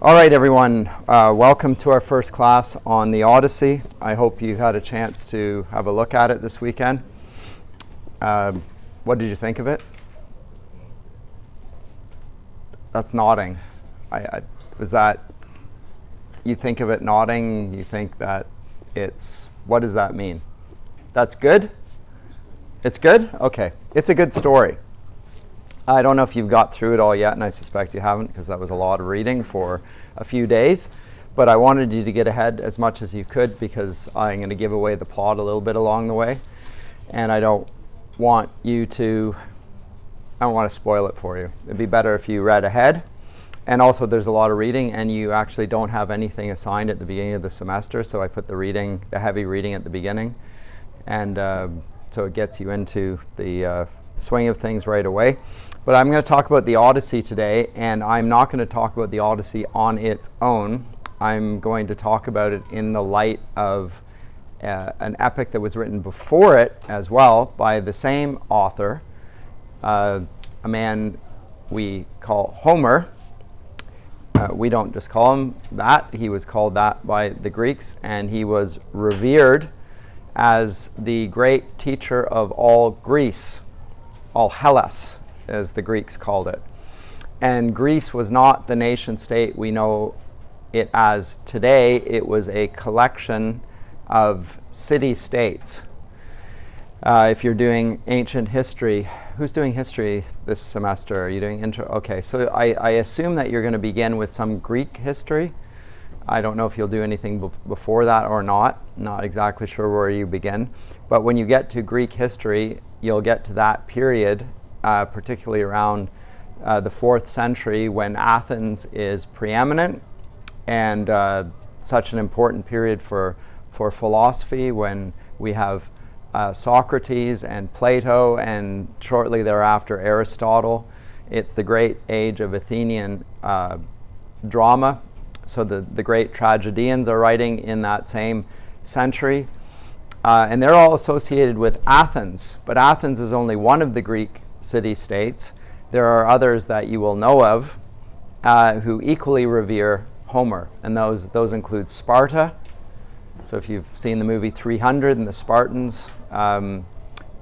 All right, everyone. Welcome to our first class on the Odyssey. I hope you had a chance to have a look at it this weekend. What did you think of it? That's nodding. Was that, you think of it nodding, you think that it's, what does that mean? That's good? It's good? Okay. It's a good story. I don't know if you've got through it all yet, and I suspect you haven't because that was a lot of reading for a few days. But I wanted you to get ahead as much as you could because I'm going to give away the plot a little bit along the way. And I don't want to spoil it for you. It'd be better if you read ahead. And also there's a lot of reading, and you actually don't have anything assigned at the beginning of the semester, so I put the heavy reading at the beginning. And so it gets you into the swing of things right away. But I'm going to talk about the Odyssey today, and I'm not going to talk about the Odyssey on its own. I'm going to talk about it in the light of an epic that was written before it as well by the same author, a man we call Homer. We don't just call him that. He was called that by the Greeks, and he was revered as the great teacher of all Greece, all Hellas, as the Greeks called it. And Greece was not the nation state we know it as today. It was a collection of city-states. If you're doing ancient history, who's doing history this semester? Are you doing intro? Okay, so I assume that you're going to begin with some Greek history. I don't know if you'll do anything before that or not. Not exactly sure where you begin. But when you get to Greek history, you'll get to that period, particularly around the 4th century, when Athens is preeminent, and such an important period for philosophy, when we have Socrates and Plato, and shortly thereafter Aristotle. It's the great age of Athenian drama. So the great tragedians are writing in that same century. And they're all associated with Athens. But Athens is only one of the Greek city-states. There are others that you will know of who equally revere Homer. And those include Sparta. So if you've seen the movie 300 and the Spartans,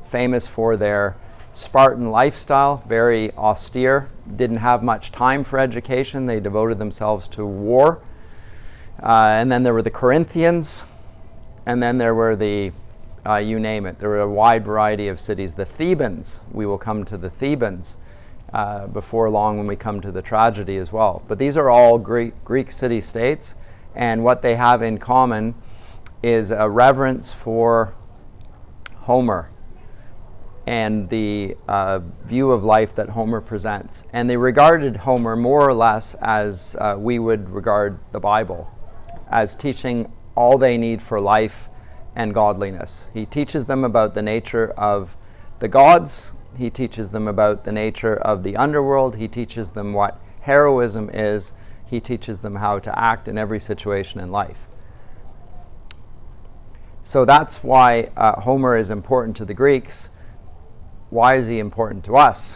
famous for their Spartan lifestyle, very austere, didn't have much time for education. They devoted themselves to war. And then there were the Corinthians. And then there were you name it. There were a wide variety of cities. The Thebans, we will come to the Thebans before long when we come to the tragedy as well. But these are all Greek city-states, and what they have in common is a reverence for Homer and the view of life that Homer presents. And they regarded Homer more or less as we would regard the Bible, as teaching all they need for life and godliness. He teaches them about the nature of the gods. He teaches them about the nature of the underworld. He teaches them what heroism is. He teaches them how to act in every situation in life. So that's why Homer is important to the Greeks. Why is he important to us?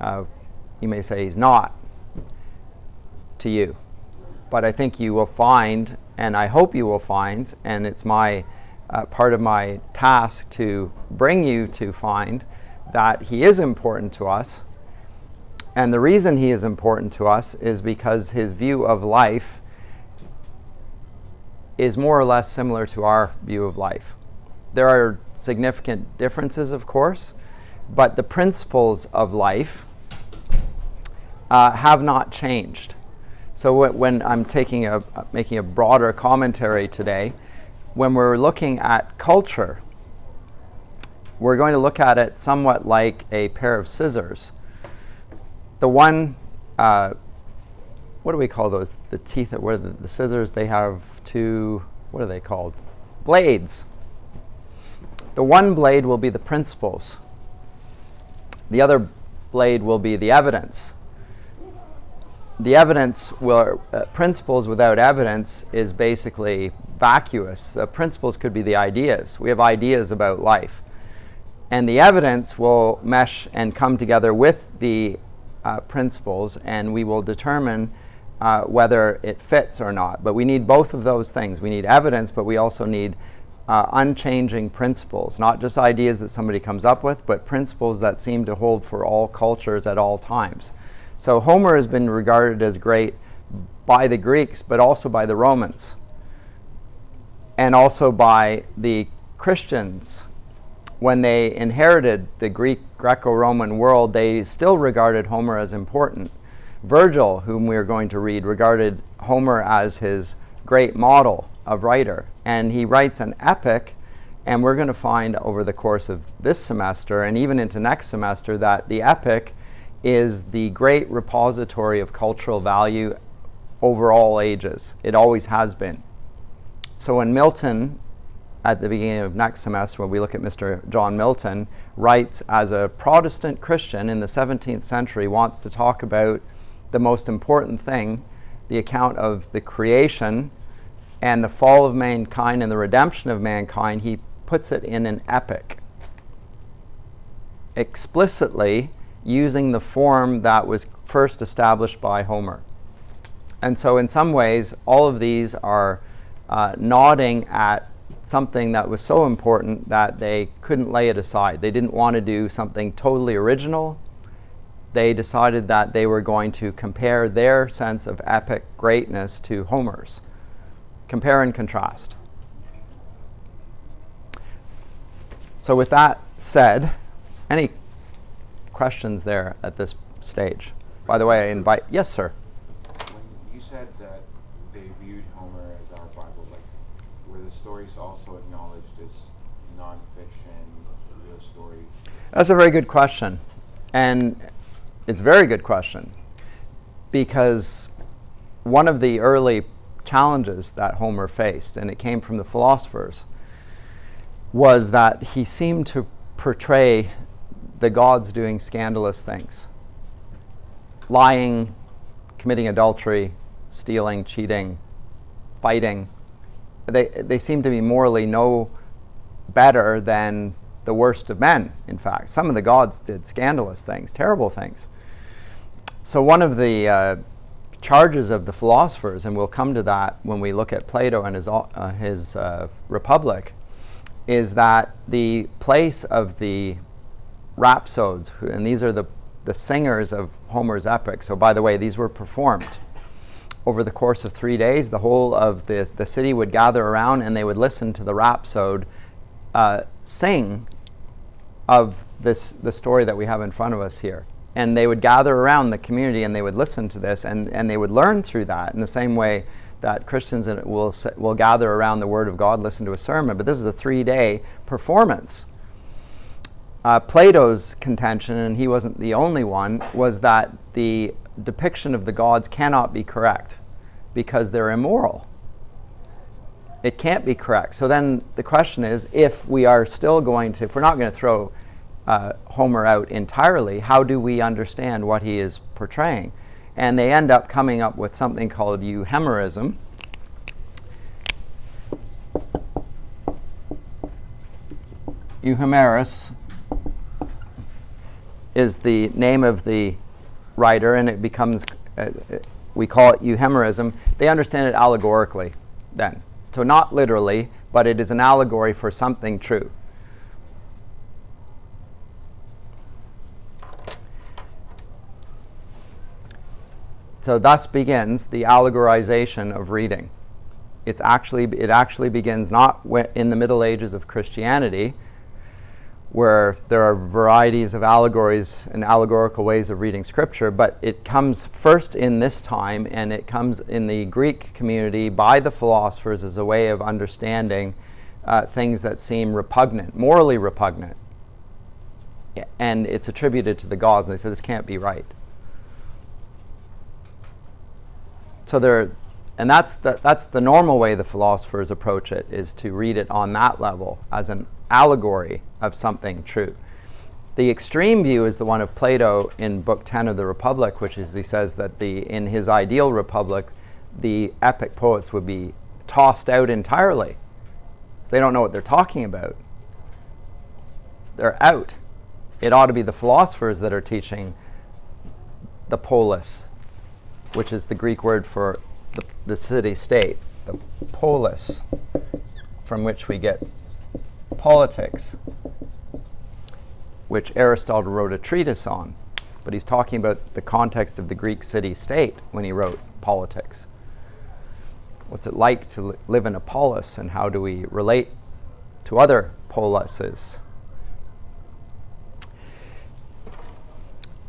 You may say he's not to you. But I think you will find, and I hope you will find, and it's my part of my task to bring you to find that he is important to us. And the reason he is important to us is because his view of life is more or less similar to our view of life. There are significant differences, of course, but the principles of life have not changed. So when I'm making a broader commentary today, when we're looking at culture, we're going to look at it somewhat like a pair of scissors. The one, what do we call those? The teeth that were the scissors, they have two, what are they called? Blades. The one blade will be the principles. The other blade will be the evidence. The evidence principles without evidence is basically vacuous. The principles could be the ideas. We have ideas about life. And the evidence will mesh and come together with the principles, and we will determine whether it fits or not. But we need both of those things. We need evidence, but we also need unchanging principles, not just ideas that somebody comes up with, but principles that seem to hold for all cultures at all times. So Homer has been regarded as great by the Greeks, but also by the Romans, and also by the Christians. When they inherited the Greco-Roman world, they still regarded Homer as important. Virgil, whom we are going to read, regarded Homer as his great model of writer. And he writes an epic, and we're going to find over the course of this semester and even into next semester that the epic is the great repository of cultural value over all ages. It always has been. So when Milton, at the beginning of next semester, when we look at Mr. John Milton, writes as a Protestant Christian in the 17th century, wants to talk about the most important thing, the account of the creation and the fall of mankind and the redemption of mankind, he puts it in an epic, explicitly using the form that was first established by Homer. And so in some ways, all of these are nodding at something that was so important that they couldn't lay it aside. They didn't want to do something totally original. They decided that they were going to compare their sense of epic greatness to Homer's. Compare and contrast. So with that said, any questions there at this stage? By the way, I invite... Yes, sir? When you said that they viewed Homer as our Bible, like, were the stories also acknowledged as non-fiction, real story? That's a very good question. And it's a very good question, because one of the early challenges that Homer faced, and it came from the philosophers, was that he seemed to portray the gods doing scandalous things. Lying, committing adultery, stealing, cheating, fighting. They seem to be morally no better than the worst of men, in fact. Some of the gods did scandalous things, terrible things. So one of the charges of the philosophers, and we'll come to that when we look at Plato and his Republic, is that the place of the rhapsodes, and these are the singers of Homer's epic. So by the way, these were performed over the course of 3 days. The whole of the city would gather around and they would listen to the rhapsode sing of the story that we have in front of us here. And they would gather around the community and they would listen to this, and they would learn through that in the same way that Christians will gather around the Word of God, listen to a sermon. But this is a 3-day performance. Plato's contention, and he wasn't the only one, was that the depiction of the gods cannot be correct because they're immoral. It can't be correct. So then the question is, if we're not going to throw Homer out entirely, how do we understand what he is portraying? And they end up coming up with something called euhemerism. Euhemerus is the name of the writer, and it becomes, we call it euhemerism. They understand it allegorically then. So not literally, but it is an allegory for something true. So thus begins the allegorization of reading. It actually begins not in the Middle Ages of Christianity, where there are varieties of allegories and allegorical ways of reading Scripture, but it comes first in this time, and it comes in the Greek community by the philosophers as a way of understanding things that seem repugnant, morally repugnant. And it's attributed to the gods, and they say this can't be right. So that's the normal way the philosophers approach it, is to read it on that level as an allegory of something true. The extreme view is the one of Plato in Book 10 of the Republic, which is, he says that in his ideal republic, the epic poets would be tossed out entirely. So they don't know what they're talking about. They're out. It ought to be the philosophers that are teaching the polis which is the Greek word for the city-state, the polis, from which we get politics, which Aristotle wrote a treatise on. But he's talking about the context of the Greek city-state when he wrote politics. What's it like to live in a polis, and how do we relate to other polises?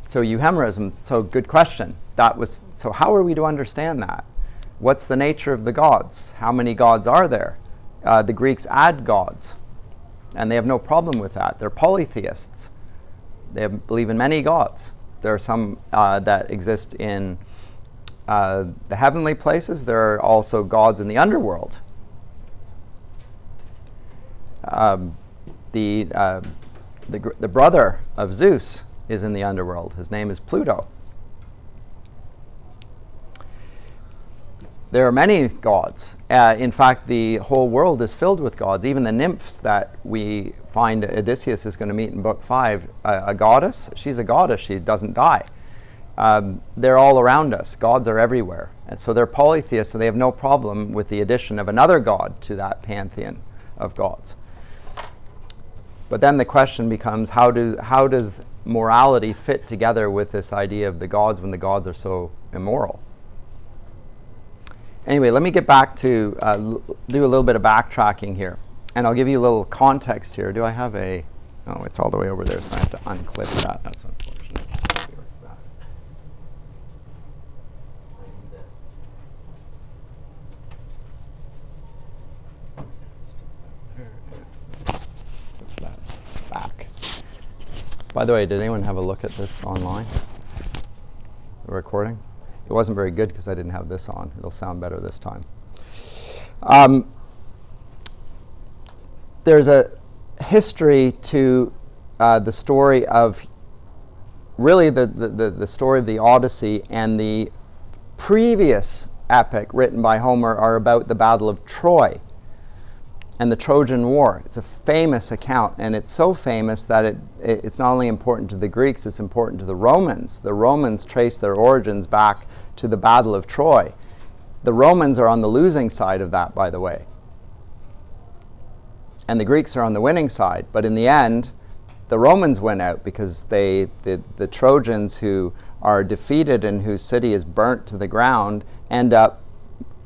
So euhemerism, so good question. So how are we to understand that? What's the nature of the gods? How many gods are there? The Greeks add gods, and they have no problem with that. They're polytheists. They believe in many gods. There are some that exist in the heavenly places. There are also gods in the underworld. The brother of Zeus is in the underworld. His name is Pluto. There are many gods. In fact, the whole world is filled with gods. Even the nymphs that we find Odysseus is going to meet in Book 5, a goddess, she's a goddess. She doesn't die. They're all around us. Gods are everywhere. And so they're polytheists, so they have no problem with the addition of another god to that pantheon of gods. But then the question becomes, how does morality fit together with this idea of the gods when the gods are so immoral? Anyway, let me get back to do a little bit of backtracking here. And I'll give you a little context here. Do I have a... Oh, it's all the way over there, so I have to unclip that. That's unfortunate. Back. By the way, did anyone have a look at this online? The recording? It wasn't very good because I didn't have this on. It'll sound better this time. There's a history to the story of, really the story of the Odyssey, and the previous epic written by Homer are about the Battle of Troy and the Trojan War. It's a famous account, and it's so famous that it's not only important to the Greeks, it's important to the Romans. The Romans trace their origins back to the Battle of Troy. The Romans are on the losing side of that, by the way. And the Greeks are on the winning side. But in the end, the Romans win out because the Trojans, who are defeated and whose city is burnt to the ground, end up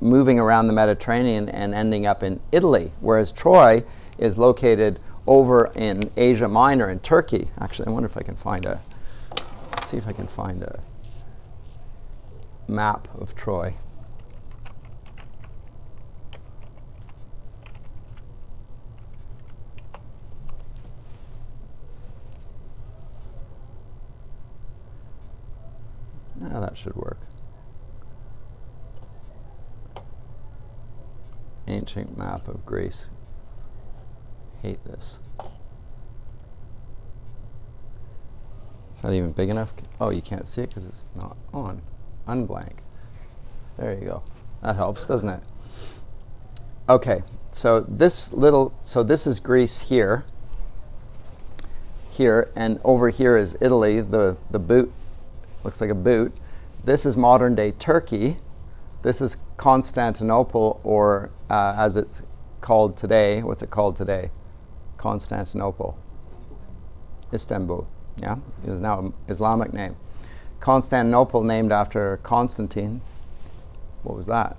moving around the Mediterranean and ending up in Italy, whereas Troy is located over in Asia Minor in Turkey. Actually, I wonder if I can find let's see if I can find a map of Troy. Now that should work. Ancient map of Greece. Hate this. It's not even big enough. Oh, you can't see it because it's not on. Unblank. There you go. That helps, doesn't it? Okay, so this is Greece here. Here, and over here is Italy, the boot. Looks like a boot. This is modern day Turkey. This is Constantinople, or as it's called today. What's it called today? Constantinople. Istanbul. Yeah, it is now an Islamic name. Constantinople, named after Constantine. What was that?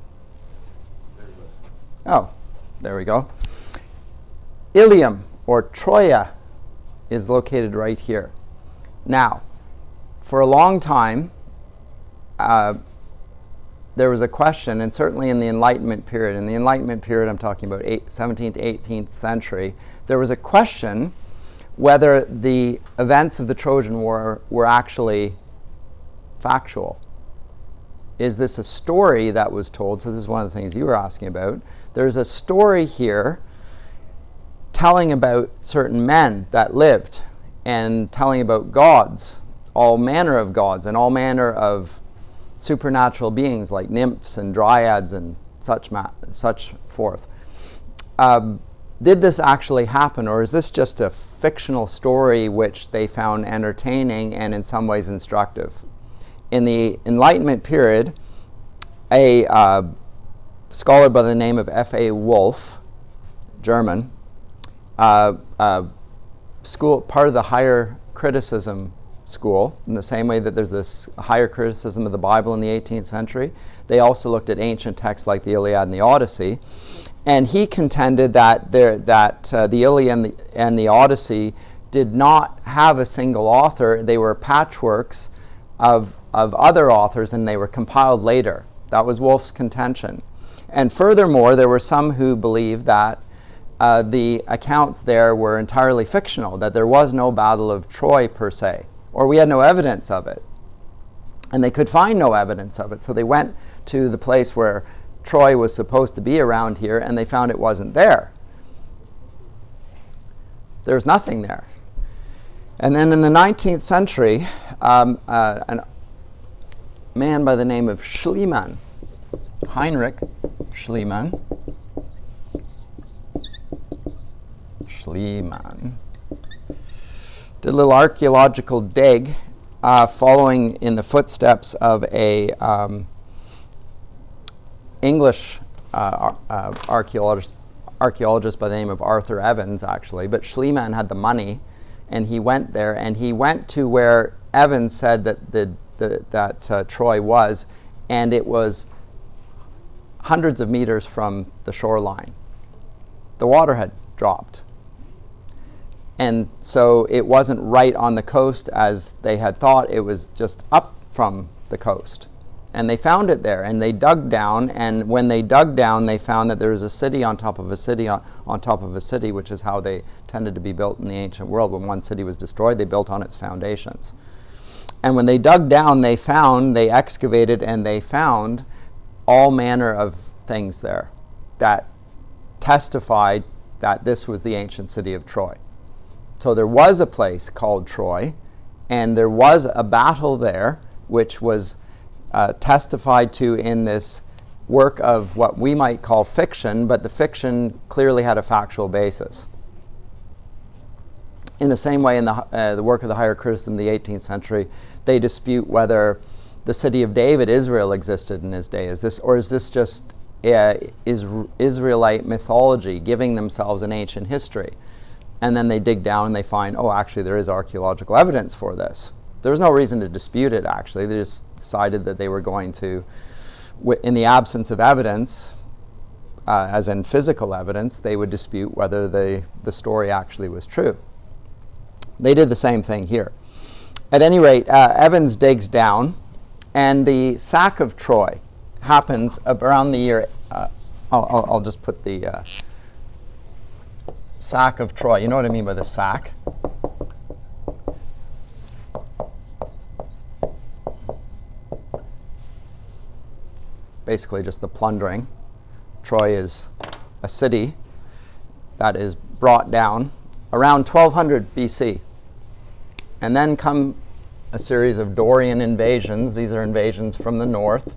Oh, there we go. Ilium, or Troia, is located right here. Now, for a long time, there was a question, and certainly in the Enlightenment period, I'm talking about 17th, 18th century, there was a question whether the events of the Trojan War were actually factual. Is this a story that was told? So this is one of the things you were asking about. There's a story here telling about certain men that lived, and telling about gods, all manner of gods, and all manner of supernatural beings like nymphs and dryads and such forth. Did this actually happen, or is this just a fictional story which they found entertaining and in some ways instructive? In the Enlightenment period, a scholar by the name of F.A. Wolf, German, school, part of the higher criticism school, in the same way that there's this higher criticism of the Bible in the 18th century. They also looked at ancient texts like the Iliad and the Odyssey. And he contended that the Iliad and the Odyssey did not have a single author. They were patchworks of other authors, and they were compiled later. That was Wolf's contention. And furthermore, there were some who believed that the accounts there were entirely fictional, that there was no Battle of Troy per se, or we had no evidence of it. And they could find no evidence of it, so they went to the place where Troy was supposed to be around here, and they found it wasn't there. There's nothing there. And then in the 19th century, a man by the name of Schliemann, Heinrich Schliemann, did a little archaeological dig following in the footsteps of a English archaeologist by the name of Arthur Evans, actually. But Schliemann had the money, and he went there, and he went to where Evans said that Troy was, and it was hundreds of meters from the shoreline. The water had dropped. And so it wasn't right on the coast as they had thought. It was just up from the coast. And they found it there, and they dug down, and when they dug down, they found that there was a city on top of a city on top of a city, which is how they tended to be built in the ancient world. When one city was destroyed, they built on its foundations. And when they dug down, they excavated, and they found all manner of things there that testified that this was the ancient city of Troy. So there was a place called Troy, and there was a battle there, which was testified to in this work of what we might call fiction, but the fiction clearly had a factual basis. In the same way, in the work of the higher criticism of the 18th century, they dispute whether the city of David, Israel, existed in his day. Is this just Israelite mythology giving themselves an ancient history? And then they dig down and they find, oh, actually there is archaeological evidence for this. There was no reason to dispute it, actually. They just decided that they were going to, in the absence of evidence, as in physical evidence, they would dispute whether the story actually was true. They did the same thing here. At any rate, Evans digs down, and the sack of Troy happens around the year, I'll just put the sack of Troy. You know what I mean by the sack? Basically just the plundering. Troy is a city that is brought down around 1200 BC. And then come a series of Dorian invasions. These are invasions from the north,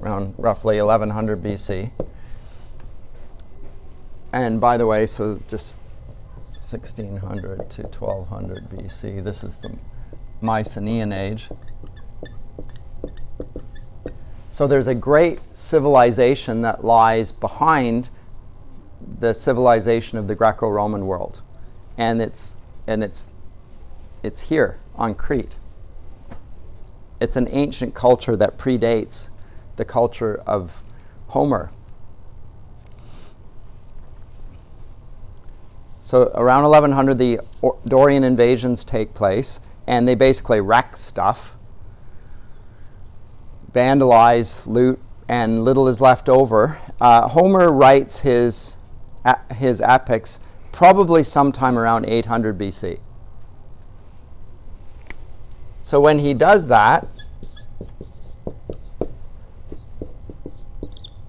around roughly 1100 BC. And by the way, so just 1600 to 1200 BC, this is the Mycenaean age. So there's a great civilization that lies behind the civilization of the Greco-Roman world, and it's here on Crete. It's an ancient culture that predates the culture of Homer. So around 1100, the Dorian invasions take place, and they basically wreck stuff, vandalize, loot, and little is left over. Homer writes his epics probably sometime around 800 BC. So when he does that,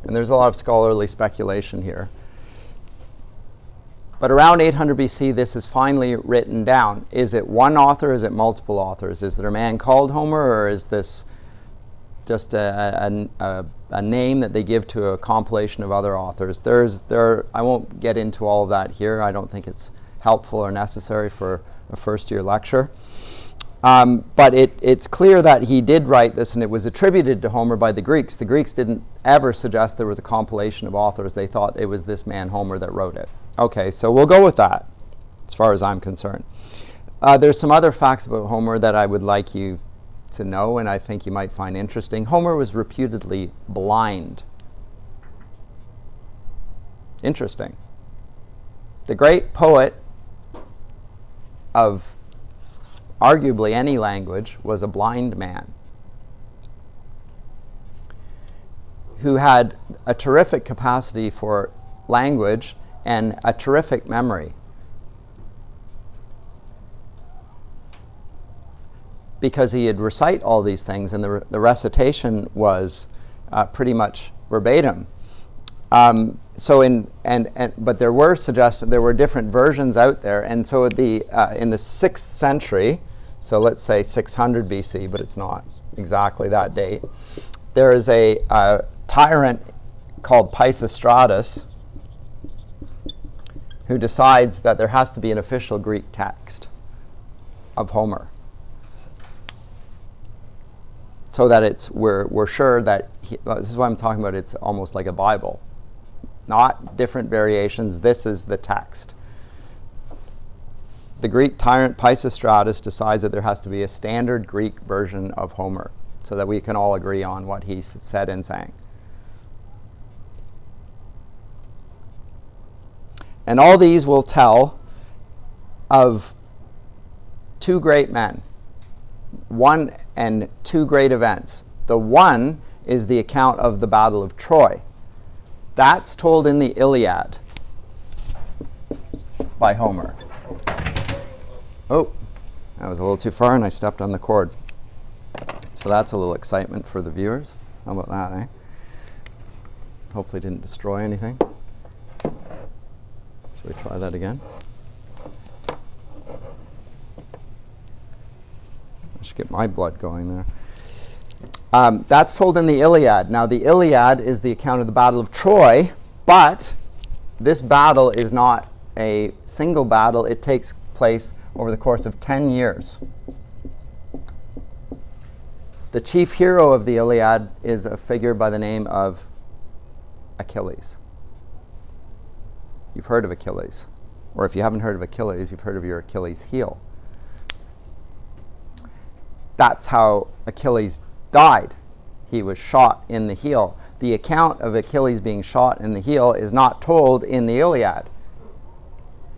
and there's a lot of scholarly speculation here, but around 800 BC, this is finally written down. Is it one author? Is it multiple authors? Is there a man called Homer, or is this just a name that they give to a compilation of other authors? I won't get into all of that here. I don't think it's helpful or necessary for a first-year lecture. But it's clear that he did write this, and it was attributed to Homer by the Greeks. The Greeks didn't ever suggest there was a compilation of authors. They thought it was this man, Homer, that wrote it. Okay, so we'll go with that, as far as I'm concerned. There's some other facts about Homer that I would like you to know, and I think you might find interesting. Homer was reputedly blind. Interesting. The great poet of arguably any language was a blind man who had a terrific capacity for language and a terrific memory, because he would recite all these things, and the recitation was pretty much verbatim. But there were suggestions. There were different versions out there, and so in the 6th century, so let's say 600 BC, but it's not exactly that date, there is a tyrant called Pisistratus who decides that there has to be an official Greek text of Homer, so that we're sure that this is what I'm talking about. It's almost like a Bible, not different variations. This is the text. The Greek tyrant Pisistratus decides that there has to be a standard Greek version of Homer, so that we can all agree on what he said and sang. And all these will tell of two great men, one and two great events. The one is the account of the Battle of Troy. That's told in the Iliad by Homer. Oh, that was a little too far and I stepped on the cord. So that's a little excitement for the viewers. How about that, eh? Hopefully didn't destroy anything. Should we try that again? I should get my blood going there. That's told in the Iliad. Now, the Iliad is the account of the Battle of Troy, but this battle is not a single battle. It takes place over the course of 10 years. The chief hero of the Iliad is a figure by the name of Achilles. You've heard of Achilles. Or if you haven't heard of Achilles, you've heard of your Achilles heel. That's how Achilles died. He was shot in the heel. The account of Achilles being shot in the heel is not told in the Iliad.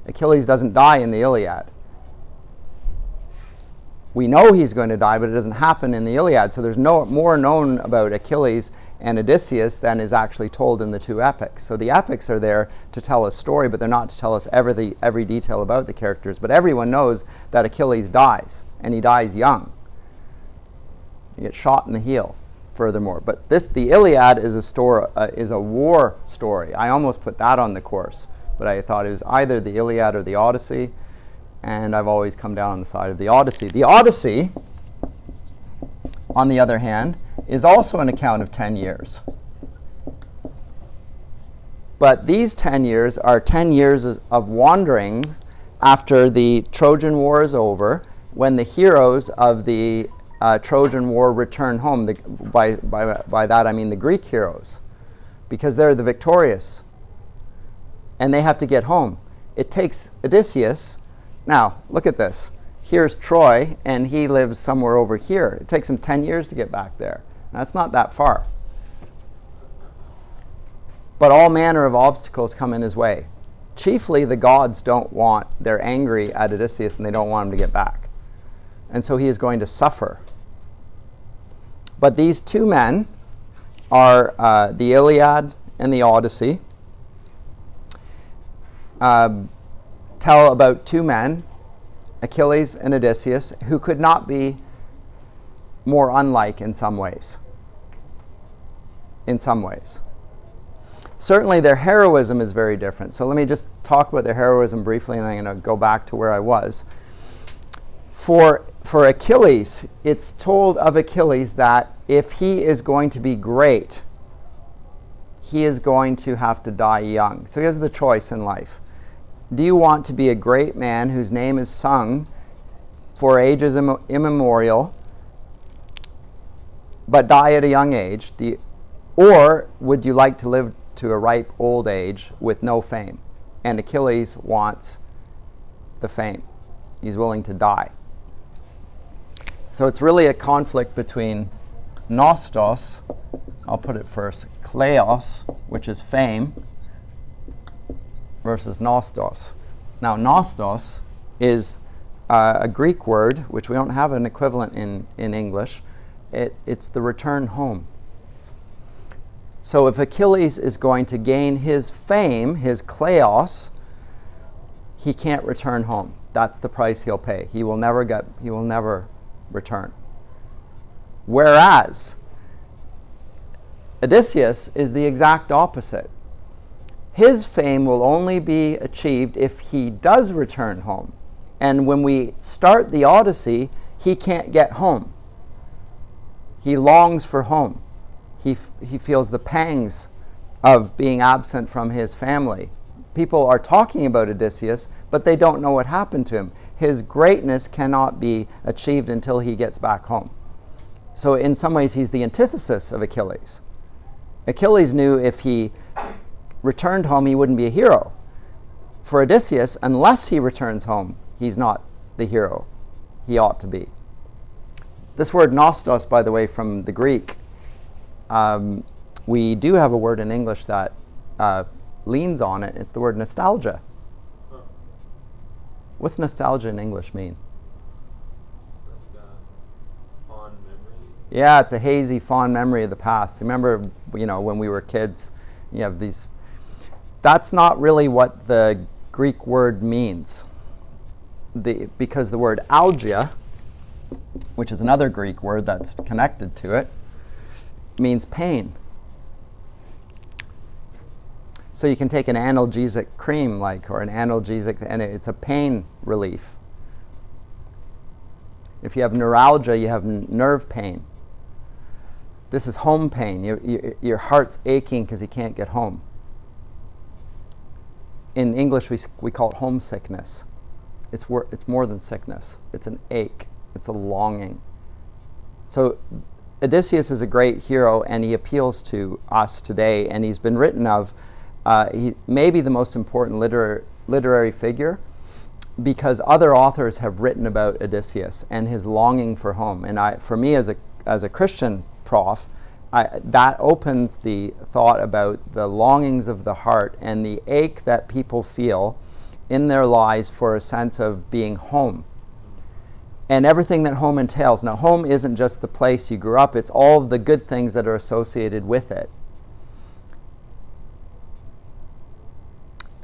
Achilles doesn't die in the Iliad. We know he's going to die, but it doesn't happen in the Iliad. So there's no more known about Achilles and Odysseus than is actually told in the two epics. So the epics are there to tell a story, but they're not to tell us every detail about the characters. But everyone knows that Achilles dies, and he dies young. He gets shot in the heel, furthermore. But the Iliad is a war story. I almost put that on the course, but I thought it was either the Iliad or the Odyssey. And I've always come down on the side of the Odyssey. The Odyssey, on the other hand, is also an account of 10 years. But these 10 years are 10 years of wanderings after the Trojan War is over, when the heroes of the Trojan War return home. By that I mean the Greek heroes, because they're the victorious. And they have to get home. It takes Odysseus. Now, look at this. Here's Troy, and he lives somewhere over here. It takes him 10 years to get back there. That's not that far. But all manner of obstacles come in his way. Chiefly, the gods they're angry at Odysseus, and they don't want him to get back. And so he is going to suffer. But these two men are the Iliad and the Odyssey. Tell about two men, Achilles and Odysseus, who could not be more unlike in some ways. In some ways. Certainly their heroism is very different. So let me just talk about their heroism briefly, and then I'm going to go back to where I was. For Achilles, it's told of Achilles that if he is going to be great, he is going to have to die young. So he has the choice in life. Do you want to be a great man whose name is sung for ages immemorial, but die at a young age? Or would you like to live to a ripe old age with no fame? And Achilles wants the fame. He's willing to die. So it's really a conflict between nostos, I'll put it first, kleos, which is fame, versus nostos. Now, nostos is a Greek word, which we don't have an equivalent in English. It's the return home. So if Achilles is going to gain his fame, his kleos, he can't return home. That's the price he'll pay. He will never return. Whereas Odysseus is the exact opposite. His fame will only be achieved if he does return home. And when we start the Odyssey, he can't get home. He longs for home. He feels the pangs of being absent from his family. People are talking about Odysseus, but they don't know what happened to him. His greatness cannot be achieved until he gets back home. So in some ways, he's the antithesis of Achilles. Achilles knew if he returned home, he wouldn't be a hero. For Odysseus, unless he returns home, he's not the hero he ought to be. This word nostos, by the way, from the Greek, we do have a word in English that leans on it. It's the word nostalgia. What's nostalgia in English mean? Like a fond memory. Yeah, it's a hazy, fond memory of the past. Remember, when we were kids, you have these. That's not really what the Greek word means. Because the word algia, which is another Greek word that's connected to it, means pain. So you can take an analgesic cream, or an analgesic, and it's a pain relief. If you have neuralgia, you have nerve pain. This is home pain. Your heart's aching because you can't get home. In English, we call it homesickness. It's more than sickness. It's an ache. It's a longing. So Odysseus is a great hero, and he appeals to us today, and he's been written of. He may be the most important literary figure because other authors have written about Odysseus and his longing for home. And for me, as a Christian prof, that opens the thought about the longings of the heart and the ache that people feel in their lives for a sense of being home. And everything that home entails. Now, home isn't just the place you grew up, it's all of the good things that are associated with it.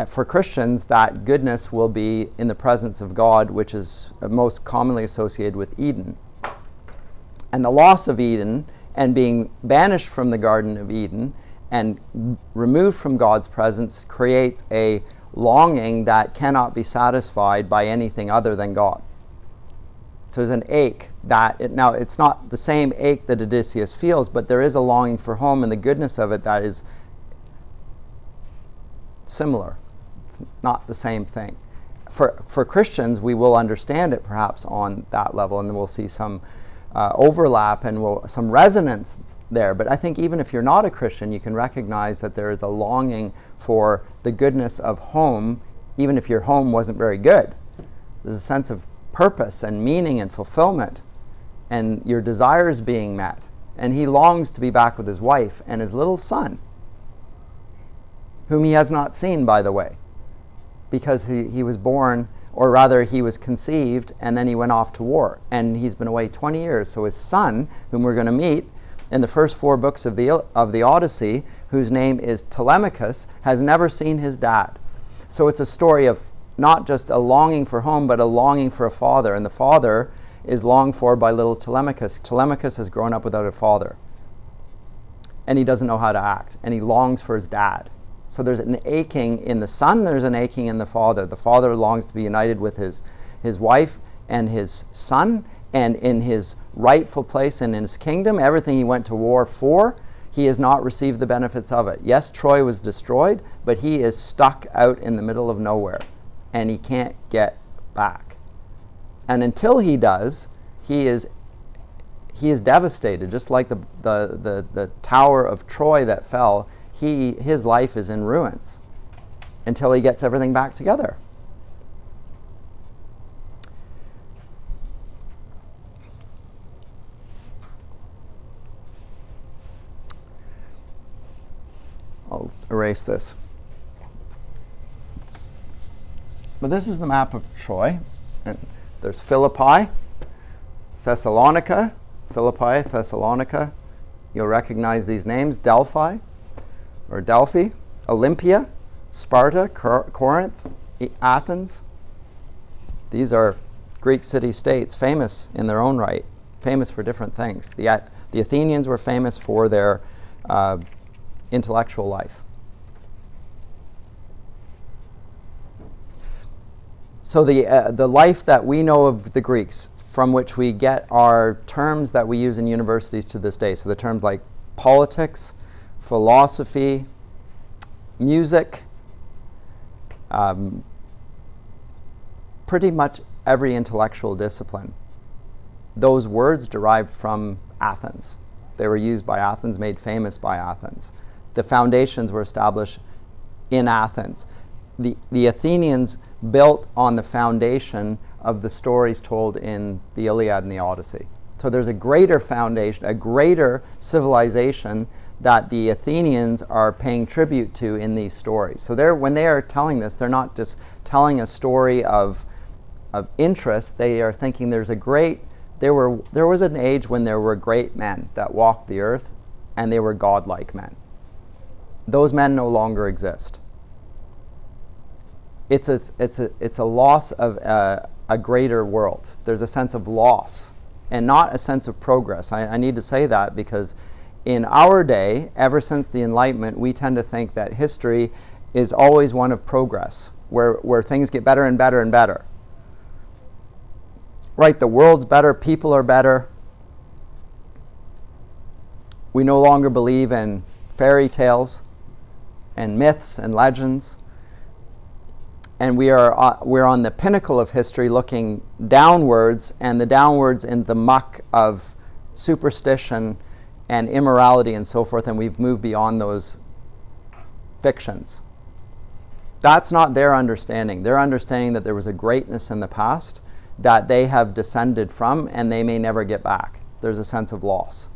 For Christians, that goodness will be in the presence of God, which is most commonly associated with Eden. And the loss of Eden and being banished from the Garden of Eden and removed from God's presence creates a longing that cannot be satisfied by anything other than God. So there's an ache now it's not the same ache that Odysseus feels, but there is a longing for home, and the goodness of it that is similar. It's not the same thing. For Christians, we will understand it perhaps on that level, and then we'll see some overlap and some resonance there. But I think even if you're not a Christian, you can recognize that there is a longing for the goodness of home, even if your home wasn't very good. There's a sense of purpose and meaning and fulfillment, and your desires being met. And he longs to be back with his wife and his little son, whom he has not seen, by the way, because he was born, or rather he was conceived, and then he went off to war. And he's been away 20 years. So his son, whom we're going to meet in the first 4 books of the Odyssey, whose name is Telemachus, has never seen his dad. So it's a story of not just a longing for home, but a longing for a father. And the father is longed for by little Telemachus. Telemachus has grown up without a father. And he doesn't know how to act. And he longs for his dad. So there's an aching in the son, there's an aching in the father. The father longs to be united with his wife and his son, and in his rightful place and in his kingdom, everything he went to war for, he has not received the benefits of it. Yes, Troy was destroyed, but he is stuck out in the middle of nowhere, and he can't get back. And until he does, he is devastated. Just like the tower of Troy that fell, his life is in ruins until he gets everything back together. I'll erase this. But this is the map of Troy. And there's Philippi, Thessalonica, Philippi, Thessalonica. You'll recognize these names: Delphi, Olympia, Sparta, Corinth, Athens. These are Greek city-states, famous in their own right, famous for different things. The Athenians were famous for their intellectual life. So the life that we know of the Greeks, from which we get our terms that we use in universities to this day. So the terms like politics, philosophy, music, pretty much every intellectual discipline. Those words derived from Athens. They were used by Athens, made famous by Athens. The foundations were established in Athens. The Athenians built on the foundation of the stories told in the Iliad and the Odyssey. So there's a greater foundation, a greater civilization that the Athenians are paying tribute to in these stories. So when they are telling this, they're not just telling a story of interest. They are thinking there was an age when there were great men that walked the earth, and they were godlike men. Those men no longer exist. It's a loss of a greater world. There's a sense of loss and not a sense of progress. I need to say that because in our day, ever since the Enlightenment, we tend to think that history is always one of progress, where things get better and better and better. Right, the world's better, people are better. We no longer believe in fairy tales and myths and legends. And we're on the pinnacle of history looking downwards, and the downwards in the muck of superstition and immorality and so forth, and we've moved beyond those fictions. That's not their understanding. Their understanding that there was a greatness in the past that they have descended from, and they may never get back. There's a sense of loss.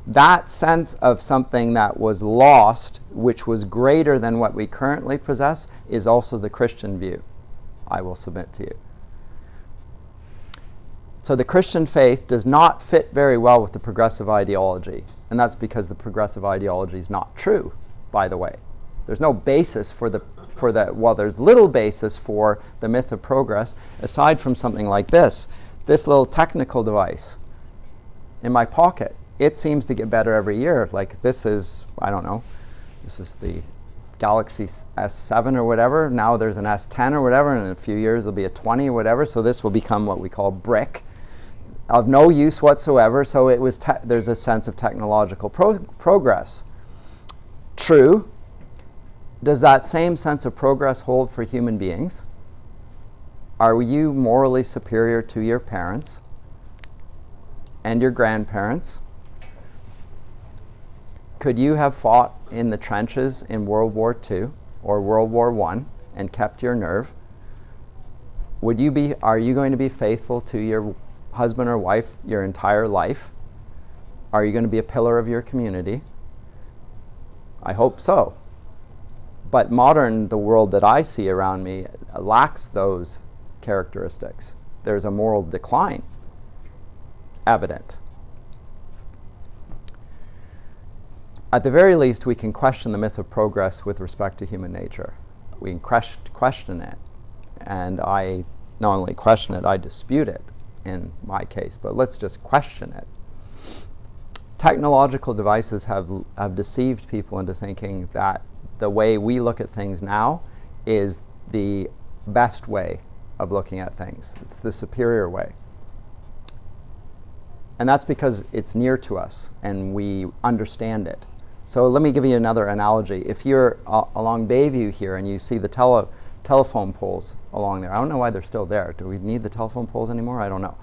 That sense of something that was lost, which was greater than what we currently possess, is also the Christian view, I will submit to you. So the Christian faith does not fit very well with the progressive ideology, and that's because the progressive ideology is not true, by the way. There's no basis there's little basis for the myth of progress, aside from something like this little technical device in my pocket. It seems to get better every year. Like this is the Galaxy S7 or whatever. Now there's an S10 or whatever, and in a few years there'll be a 20 or whatever. So this will become what we call brick, of no use whatsoever. So there's a sense of technological progress. True. Does that same sense of progress hold for human beings? Are you morally superior to your parents and your grandparents? Could you have fought in the trenches in World War II or World War I and kept your nerve? Are you going to be faithful to your husband or wife your entire life? Are you going to be a pillar of your community? I hope so. But the world that I see around me lacks those characteristics. There's a moral decline evident. At the very least, we can question the myth of progress with respect to human nature. We can question it. And I not only question it, I dispute it in my case, but let's just question it. Technological devices have deceived people into thinking that the way we look at things now is the best way of looking at things. It's the superior way. And that's because it's near to us and we understand it. So let me give you another analogy. If you're along Bayview here and you see the telephone poles along there. I don't know why they're still there. Do we need the telephone poles anymore? I don't know,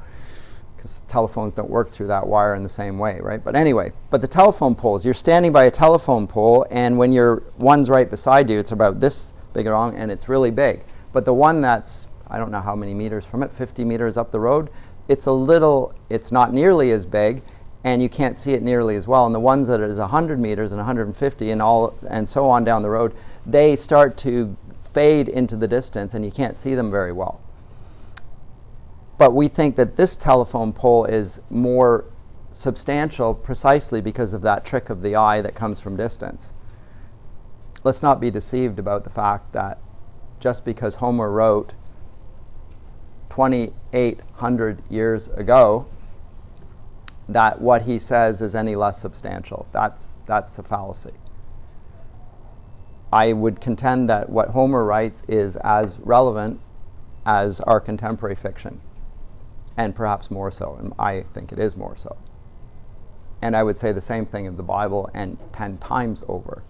because telephones don't work through that wire in the same way, right? But anyway, but the telephone poles, you're standing by a telephone pole, and when your one's right beside you, it's about this big long, and it's really big. But the one that's, I don't know how many meters from it, 50 meters up the road, it's not nearly as big, and you can't see it nearly as well. And the ones that is 100 meters and 150 and so on down the road, they start to fade into the distance, and you can't see them very well. But we think that this telephone pole is more substantial precisely because of that trick of the eye that comes from distance. Let's not be deceived about the fact that just because Homer wrote 2,800 years ago, that what he says is any less substantial. That's a fallacy. I would contend that what Homer writes is as relevant as our contemporary fiction, and perhaps more so, and I think it is more so. And I would say the same thing of the Bible, and 10 times over.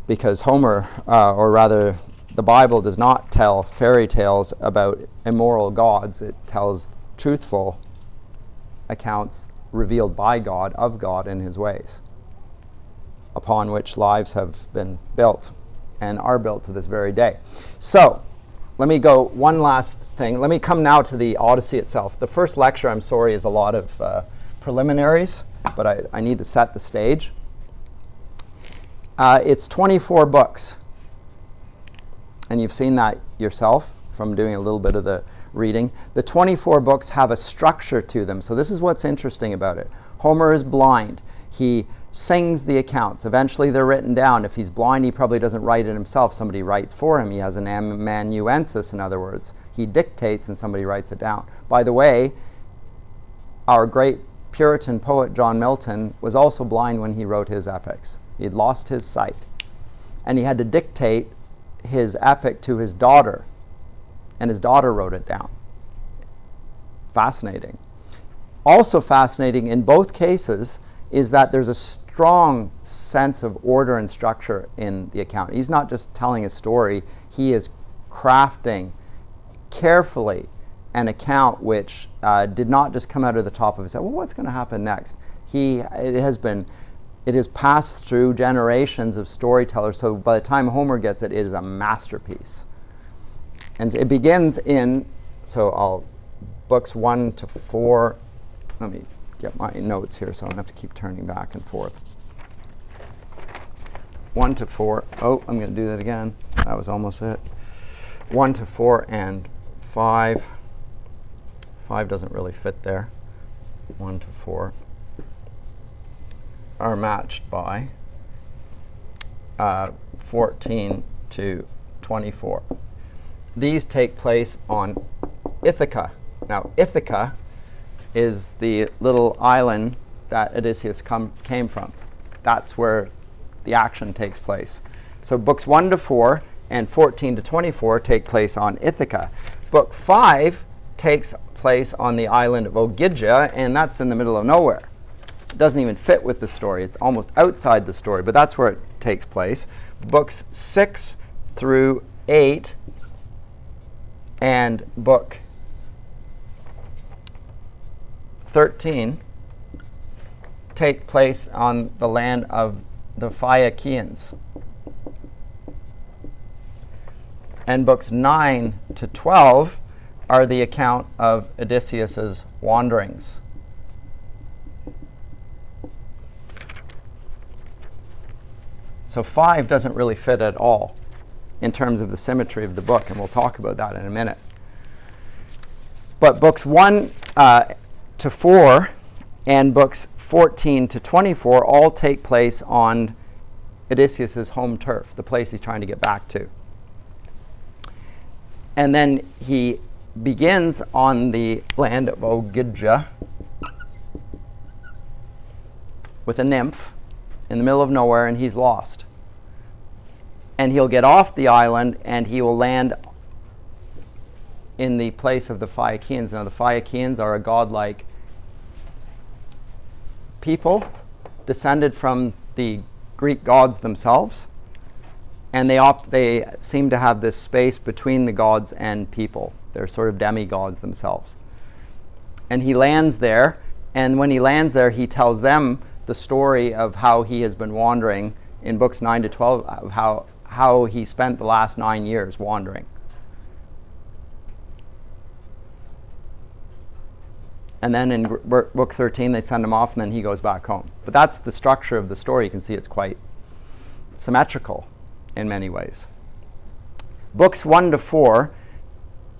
Because Homer, or rather the Bible, does not tell fairy tales about immoral gods. It tells truthful accounts revealed by God, of God and his ways, upon which lives have been built and are built to this very day. So, let me go one last thing. Let me come now to the Odyssey itself. The first lecture, I'm sorry, is a lot of preliminaries, but I need to set the stage. It's 24 books. And you've seen that yourself from doing a little bit of the reading. The 24 books have a structure to them. So this is what's interesting about it. Homer is blind. He sings the accounts. Eventually they're written down. If he's blind, he probably doesn't write it himself. Somebody writes for him. He has an amanuensis, in other words. He dictates and somebody writes it down. By the way, our great Puritan poet John Milton was also blind when he wrote his epics. He had lost his sight. And he had to dictate his epic to his daughter. And his daughter wrote it down. Fascinating. Also fascinating in both cases is that there's a strong sense of order and structure in the account. He's not just telling a story, he is crafting carefully an account which did not just come out of the top of his head. Well, what's going to happen next? It has passed through generations of storytellers, so by the time Homer gets it, it is a masterpiece. And it begins in, books 1 to 4, let me get my notes here so I don't have to keep turning back and forth. 1 to 4. Oh, I'm going to do that again. That was almost it. 1 to 4 and 5. 5 doesn't really fit there. 1 to 4 are matched by 14 to 24. These take place on Ithaca. Now, Ithaca is the little island that Odysseus came from. That's where the action takes place. So books 1 to 4 and 14 to 24 take place on Ithaca. Book 5 takes place on the island of Ogygia, and that's in the middle of nowhere. It doesn't even fit with the story. It's almost outside the story, but that's where it takes place. Books 6 through 8 and book 13 take place on the land of the Phaeacians. And books 9 to 12 are the account of Odysseus's wanderings. So 5 doesn't really fit at all in terms of the symmetry of the book, and we'll talk about that in a minute. But books 1 to 4 and books 14 to 24 all take place on Odysseus' home turf, the place he's trying to get back to. And then he begins on the land of Ogygia with a nymph in the middle of nowhere, and he's lost. And he'll get off the island and he will land in the place of the Phaeacians. Now, the Phaeacians are a godlike people descended from the Greek gods themselves. and they seem to have this space between the gods and people. They're sort of demigods themselves. And he lands there, and when he lands there, he tells them the story of how he has been wandering in books 9 to 12, of how he spent the last 9 years wandering. And then in book 13, they send him off, and then he goes back home. But that's the structure of the story. You can see it's quite symmetrical in many ways. Books 1 to 4,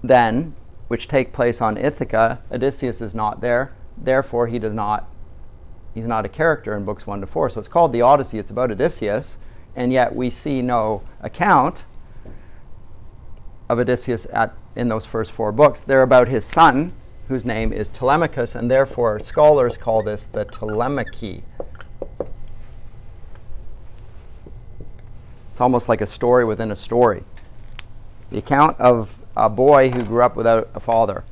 then, which take place on Ithaca, Odysseus is not there. Therefore, he's not a character in books 1 to 4. So it's called the Odyssey. It's about Odysseus, and yet we see no account of Odysseus in those first 4 books. They're about his son, whose name is Telemachus, and therefore scholars call this the Telemachy. It's almost like a story within a story. The account of a boy who grew up without a father.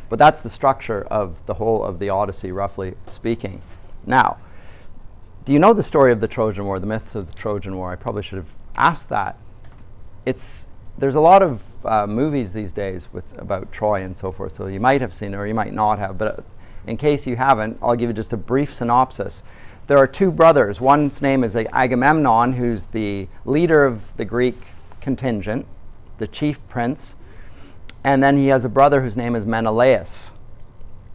But that's the structure of the whole of the Odyssey, roughly speaking. Now, do you know the story of the Trojan War, the myths of the Trojan War? I probably should have asked that. There's a lot of movies these days about Troy and so forth, so you might have seen it or you might not have, but in case you haven't, I'll give you just a brief synopsis. There are 2 brothers. One's name is Agamemnon, who's the leader of the Greek contingent, the chief prince, and then he has a brother whose name is Menelaus.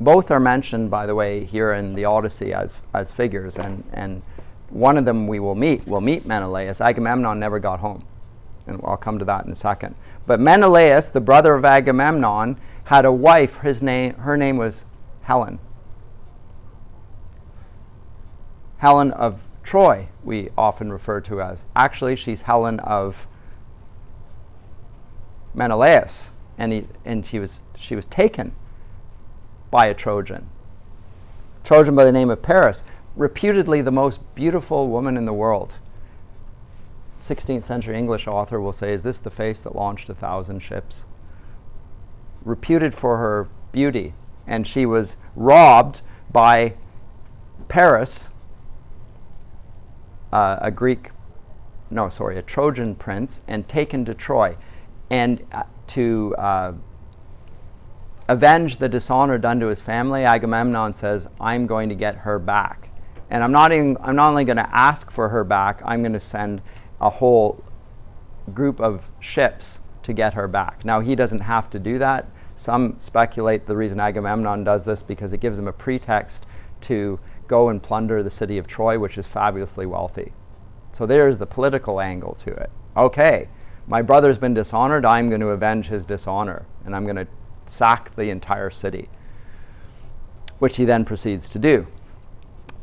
Both are mentioned, by the way, here in the Odyssey as figures, and one of them we will meet. We'll meet Menelaus. Agamemnon never got home, and I'll come to that in a second. But Menelaus, the brother of Agamemnon, had a wife. Her name was Helen. Helen of Troy, we often refer to as. Actually, she's Helen of Menelaus, and she was taken by a Trojan by the name of Paris, reputedly the most beautiful woman in the world. 16th century English author will say, is this the face that launched 1,000 ships? Reputed for her beauty. And she was robbed by Paris, a Trojan prince, and taken to Troy. And to avenge the dishonor done to his family, Agamemnon says, I'm going to get her back. And I'm not only going to ask for her back, I'm going to send a whole group of ships to get her back. Now, he doesn't have to do that. Some speculate the reason Agamemnon does this because it gives him a pretext to go and plunder the city of Troy, which is fabulously wealthy. So there's the political angle to it. Okay, my brother's been dishonored, I'm going to avenge his dishonor, and I'm going to sack the entire city, which he then proceeds to do.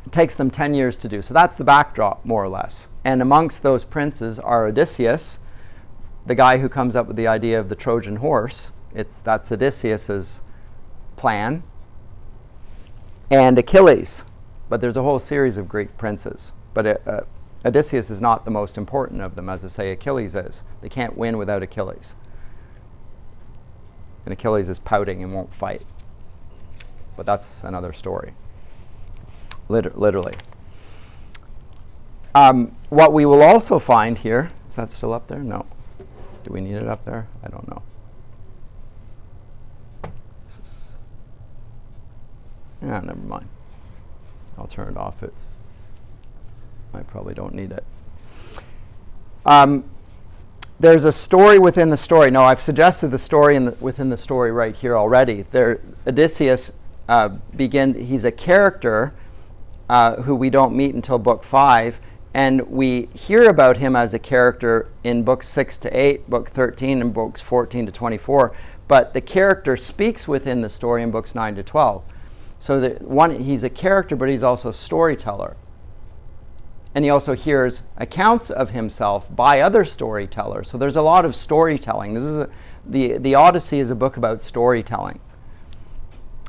It takes them 10 years to do. So that's the backdrop, more or less. And amongst those princes are Odysseus, the guy who comes up with the idea of the Trojan horse. That's Odysseus's plan. And Achilles. But there's a whole series of Greek princes. But Odysseus is not the most important of them, as I say, Achilles is. They can't win without Achilles. And Achilles is pouting and won't fight. But that's another story. Literally. What we will also find here, is that still up there? No. Do we need it up there? I don't know. Never mind. I'll turn it off. I probably don't need it. There's a story within the story. No, I've suggested the story within the story right here already. Odysseus he's a character who we don't meet until book 5, and we hear about him as a character in books 6 to 8, book 13, and books 14 to 24, but the character speaks within the story in books 9 to 12. So he's a character, but he's also a storyteller. And he also hears accounts of himself by other storytellers. So there's a lot of storytelling. The Odyssey is a book about storytelling.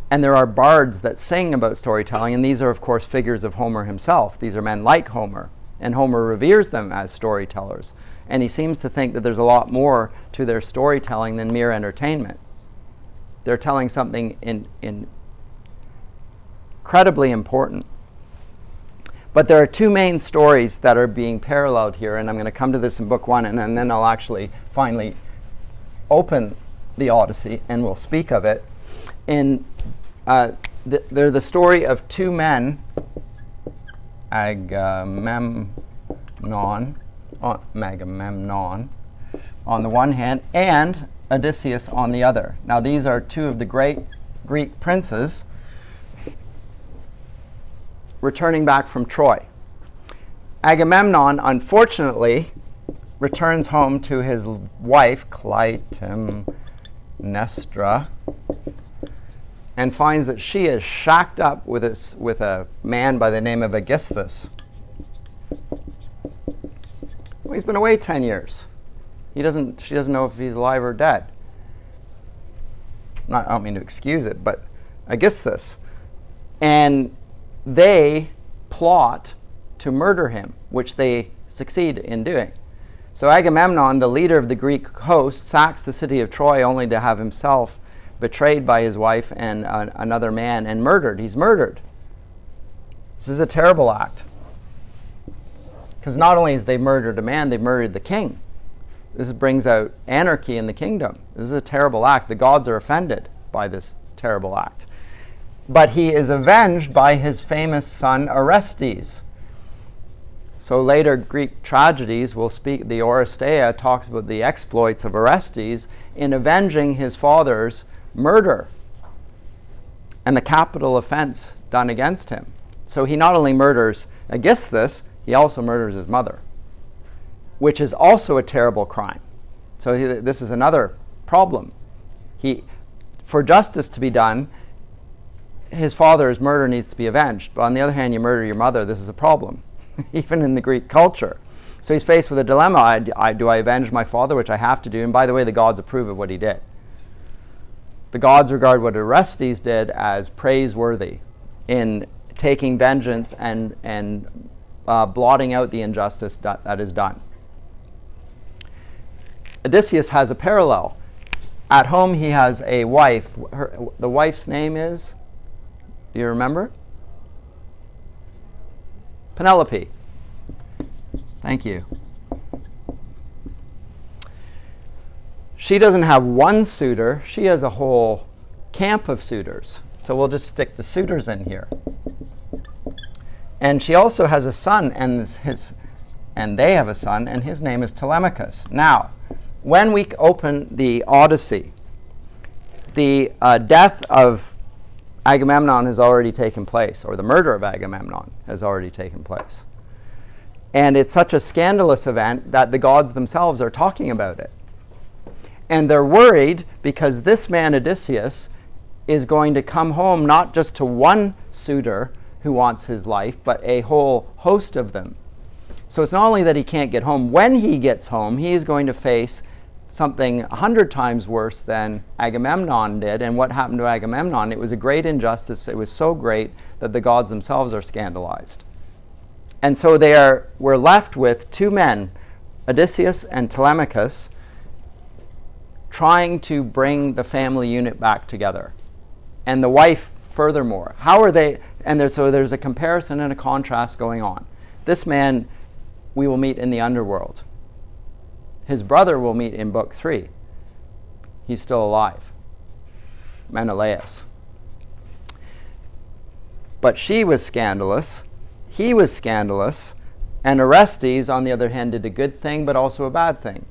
And there are bards that sing about storytelling, and these are, of course, figures of Homer himself. These are men like Homer, and Homer reveres them as storytellers. And he seems to think that there's a lot more to their storytelling than mere entertainment. they're telling something incredibly important. But there are two main stories that are being paralleled here, and I'm going to come to this in book 1, and then I'll actually finally open the Odyssey and we'll speak of it. They're the story of two men, Agamemnon on the one hand, and Odysseus on the other. Now these are two of the great Greek princes returning back from Troy. Agamemnon, unfortunately, returns home to his wife, Clytemnestra, and finds that she is shacked up with a man by the name of Aegisthus. Well, he's been away 10 years. She doesn't know if he's alive or dead. I don't mean to excuse it, but Aegisthus. And they plot to murder him, which they succeed in doing. So Agamemnon, the leader of the Greek host, sacks the city of Troy only to have himself betrayed by his wife and another man and murdered. He's murdered. This is a terrible act. Because not only has they murdered a man, they've murdered the king. This brings out anarchy in the kingdom. This is a terrible act. The gods are offended by this terrible act. But he is avenged by his famous son Orestes. So later Greek tragedies will speak, the Oresteia talks about the exploits of Orestes in avenging his father's murder and the capital offense done against him. So he not only murders Aegisthus, he also murders his mother, which is also a terrible crime. So this is another problem. For justice to be done, his father's murder needs to be avenged. But on the other hand, you murder your mother, this is a problem, even in the Greek culture. So he's faced with a dilemma. Do I avenge my father, which I have to do? And by the way, the gods approve of what he did. The gods regard what Orestes did as praiseworthy in taking vengeance and blotting out the injustice that is done. Odysseus has a parallel. At home, he has a wife. The wife's name is, do you remember? Penelope. Thank you. She doesn't have one suitor. She has a whole camp of suitors. So we'll just stick the suitors in here. And she also has a son, and they have a son, and his name is Telemachus. Now, when we open the Odyssey, the death of Agamemnon has already taken place, or the murder of Agamemnon has already taken place. And it's such a scandalous event that the gods themselves are talking about it. And they're worried because this man, Odysseus, is going to come home not just to one suitor who wants his life, but a whole host of them. So it's not only that he can't get home. When he gets home, he is going to face something 100 times worse than Agamemnon did. And what happened to Agamemnon? It was a great injustice. It was so great that the gods themselves are scandalized. And so we're left with two men, Odysseus and Telemachus, trying to bring the family unit back together. And the wife, furthermore. How are they? And there's a comparison and a contrast going on. This man we will meet in the underworld. His brother will meet in book 3. He's still alive. Menelaus. But she was scandalous. He was scandalous. And Orestes, on the other hand, did a good thing, but also a bad thing.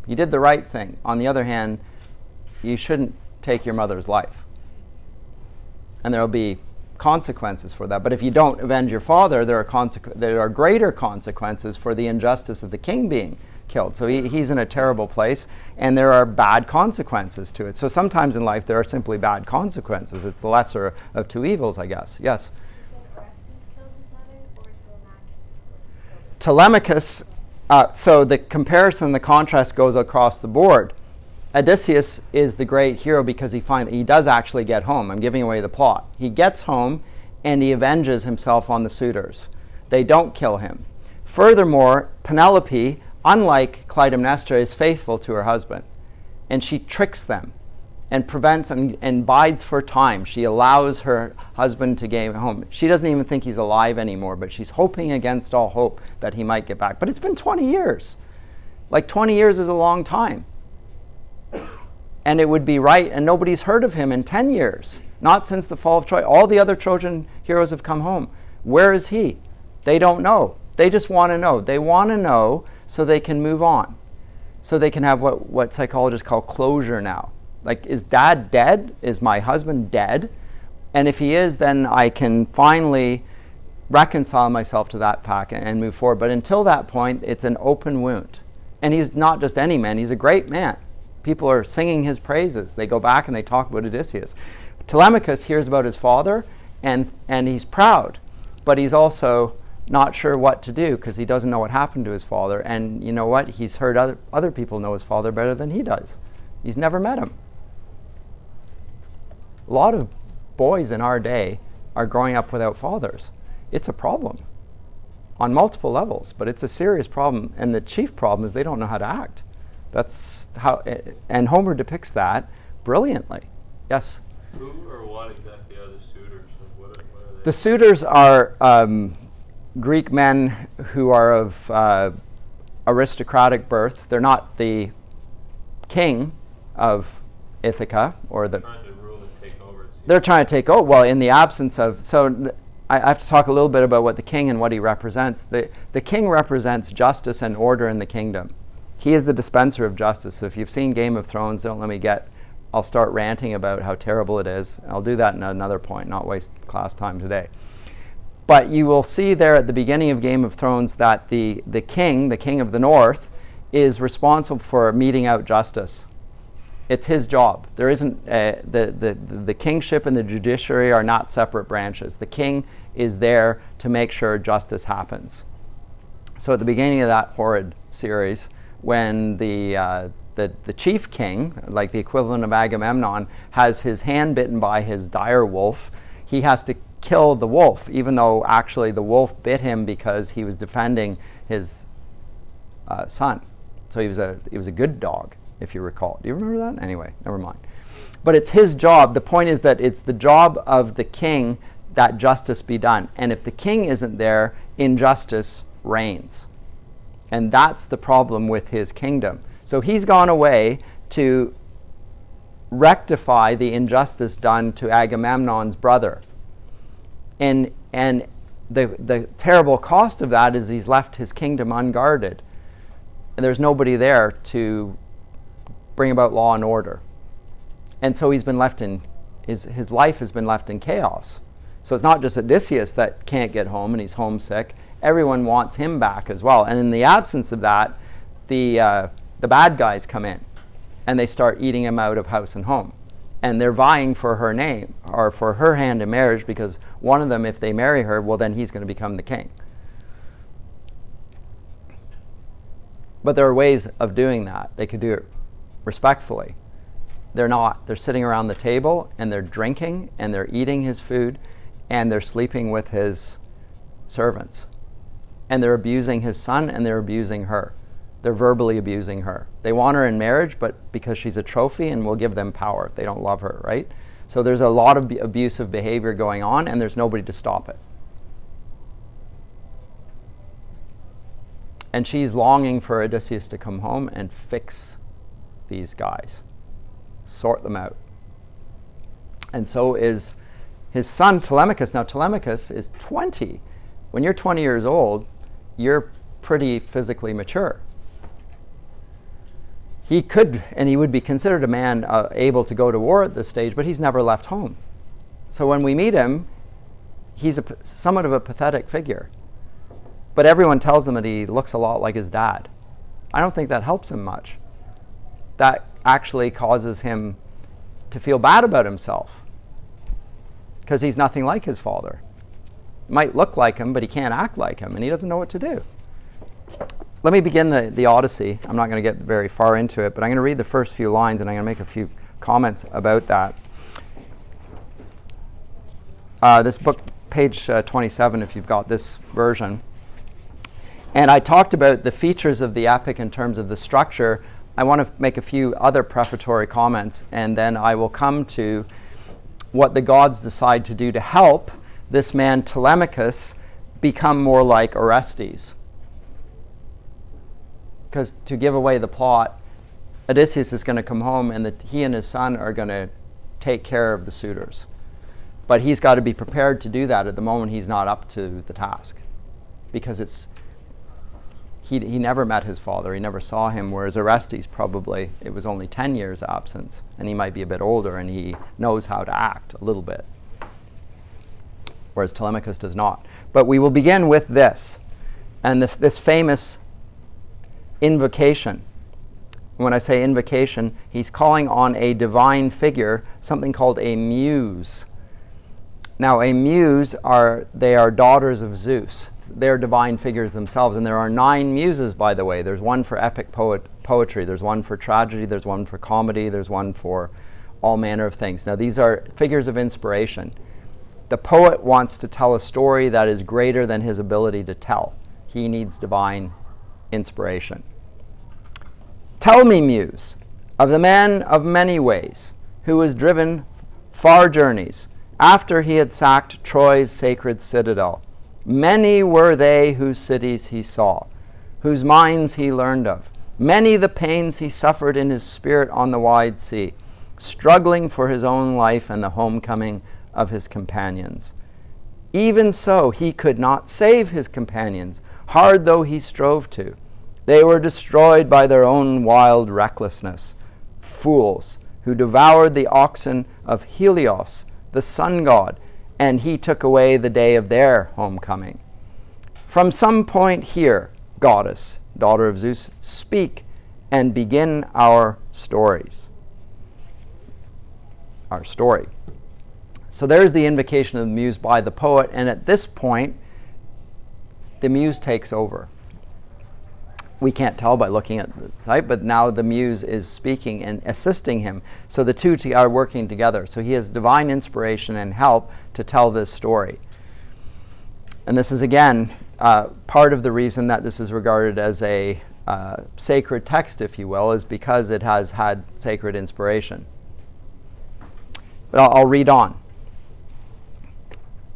He did the right thing. On the other hand, you shouldn't take your mother's life. And there will be consequences for that. But if you don't avenge your father, there are greater consequences for the injustice of the king being killed. So he's in a terrible place, and there are bad consequences to it. So sometimes in life there are simply bad consequences. It's the lesser of two evils, I guess. Yes? Telemachus, so the comparison, the contrast goes across the board. Odysseus is the great hero because he does actually get home. I'm giving away the plot. He gets home and he avenges himself on the suitors. They don't kill him. Furthermore, Penelope, unlike Clytemnestra, is faithful to her husband. And she tricks them and prevents and bides for time. She allows her husband to get home. She doesn't even think he's alive anymore, but she's hoping against all hope that he might get back. But it's been 20 years. Like 20 years is a long time. And it would be right, and nobody's heard of him in 10 years. Not since the fall of Troy. All the other Trojan heroes have come home. Where is he? They don't know. They just want to know. They want to know so they can move on. So they can have what psychologists call closure now. Like, is dad dead? Is my husband dead? And if he is, then I can finally reconcile myself to that fact and move forward. But until that point, it's an open wound. And he's not just any man. He's a great man. People are singing his praises. They go back and they talk about Odysseus. Telemachus hears about his father, and he's proud. But he's also not sure what to do because he doesn't know what happened to his father. And you know what? He's heard other people know his father better than he does. He's never met him. A lot of boys in our day are growing up without fathers. It's a problem on multiple levels, but it's a serious problem. And the chief problem is they don't know how to act. That's how, and Homer depicts that brilliantly. Yes? Who or what exactly are the suitors? Like what are they? The suitors are Greek men who are of aristocratic birth. They're not the king of Ithaca or the. Trying to rule and take over. They're trying to take over. Well, in the absence of I have to talk a little bit about what the king and what he represents. The king represents justice and order in the kingdom. He is the dispenser of justice. So if you've seen Game of Thrones, don't let me I'll start ranting about how terrible it is. I'll do that in another point, not waste class time today. But you will see there at the beginning of Game of Thrones that the king of the north, is responsible for meting out justice. It's his job. There isn't the kingship and the judiciary are not separate branches. The king is there to make sure justice happens. So at the beginning of that horrid series, when the chief king, like the equivalent of Agamemnon, has his hand bitten by his dire wolf, he has to kill the wolf, even though actually the wolf bit him because he was defending his son. So he was a good dog, if you recall. Do you remember that? Anyway, never mind. But it's his job. The point is that it's the job of the king that justice be done. And if the king isn't there, injustice reigns. And that's the problem with his kingdom. So he's gone away to rectify the injustice done to Agamemnon's brother. And the terrible cost of that is he's left his kingdom unguarded. And there's nobody there to bring about law and order. And so he's been left in, his life has been left in chaos. So it's not just Odysseus that can't get home and he's homesick. Everyone wants him back as well. And in the absence of that, the bad guys come in and they start eating him out of house and home. And they're vying for her name or for her hand in marriage because one of them, if they marry her, well, then he's going to become the king. But there are ways of doing that. They could do it respectfully. They're not. They're sitting around the table and they're drinking and they're eating his food and they're sleeping with his servants. And they're abusing his son and they're abusing her. They're verbally abusing her. They want her in marriage, but because she's a trophy and will give them power. They don't love her, right? So there's a lot of abusive behavior going on and there's nobody to stop it. And she's longing for Odysseus to come home and fix these guys, sort them out. And so is his son Telemachus. Now Telemachus is 20. When you're 20 years old, you're pretty physically mature. He could, and he would be considered a man able to go to war at this stage, but he's never left home. So when we meet him, he's somewhat of a pathetic figure. But everyone tells him that he looks a lot like his dad. I don't think that helps him much. That actually causes him to feel bad about himself because he's nothing like his father. Might look like him, but he can't act like him, and he doesn't know what to do. Let me begin the Odyssey. I'm not going to get very far into it, but I'm going to read the first few lines, and I'm going to make a few comments about that. This book, page 27, if you've got this version. And I talked about the features of the epic in terms of the structure, I want to make a few other prefatory comments, and then I will come to what the gods decide to do to help this man Telemachus become more like Orestes. Because to give away the plot, Odysseus is going to come home and he and his son are going to take care of the suitors. But he's got to be prepared to do that at the moment he's not up to the task. Because he never met his father, he never saw him, whereas Orestes probably, it was only 10 years absence, and he might be a bit older and he knows how to act a little bit. Whereas Telemachus does not. But we will begin with this, and this famous invocation. When I say invocation, he's calling on a divine figure, something called a muse. Now, a muse they are daughters of Zeus. They're divine figures themselves, and there are 9 muses, by the way. There's one for epic poetry, there's one for tragedy, there's one for comedy, there's one for all manner of things. Now, these are figures of inspiration. The poet wants to tell a story that is greater than his ability to tell. He needs divine inspiration. Tell me, Muse, of the man of many ways, who was driven far journeys after he had sacked Troy's sacred citadel. Many were they whose cities he saw, whose minds he learned of. Many the pains he suffered in his spirit on the wide sea, struggling for his own life and the homecoming of his companions. Even so, he could not save his companions, hard though he strove to. They were destroyed by their own wild recklessness, fools who devoured the oxen of Helios, the sun god, and he took away the day of their homecoming. From some point here, goddess, daughter of Zeus, speak and begin our stories. Our story. So there's the invocation of the muse by the poet, and at this point, the muse takes over. We can't tell by looking at the site, but now the muse is speaking and assisting him. So the two are working together. So he has divine inspiration and help to tell this story. And this is, again, part of the reason that this is regarded as a sacred text, if you will, is because it has had sacred inspiration. But I'll read on.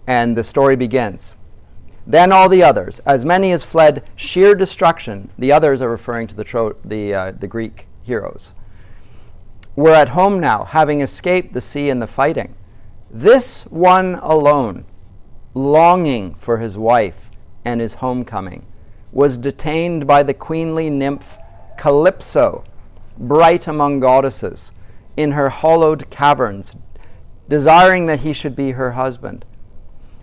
And the story begins. Then all the others, as many as fled sheer destruction, the others are referring to the Greek heroes, were at home now, having escaped the sea and the fighting. This one alone, longing for his wife and his homecoming, was detained by the queenly nymph Calypso, bright among goddesses, in her hollowed caverns, desiring that he should be her husband.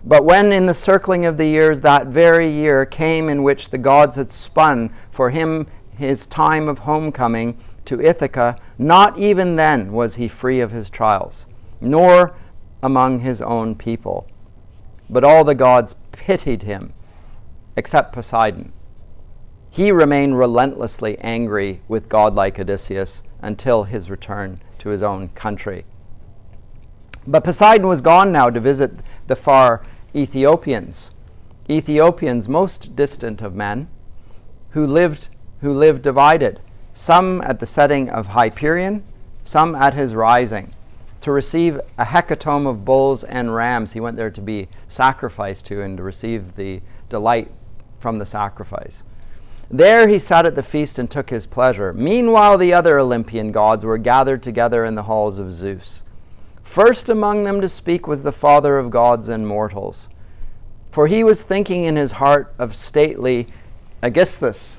But when in the circling of the years that very year came in which the gods had spun for him his time of homecoming to Ithaca, not even then was he free of his trials, nor among his own people. But all the gods pitied him, except Poseidon. He remained relentlessly angry with godlike Odysseus until his return to his own country. But Poseidon was gone now to visit the far Ethiopians, most distant of men, who lived divided, some at the setting of Hyperion, some at his rising, to receive a hecatomb of bulls and rams. He went there to be sacrificed to and to receive the delight from the sacrifice. There he sat at the feast and took his pleasure. Meanwhile the other Olympian gods were gathered together in the halls of Zeus. First among them to speak was the father of gods and mortals, for he was thinking in his heart of stately Aegisthus,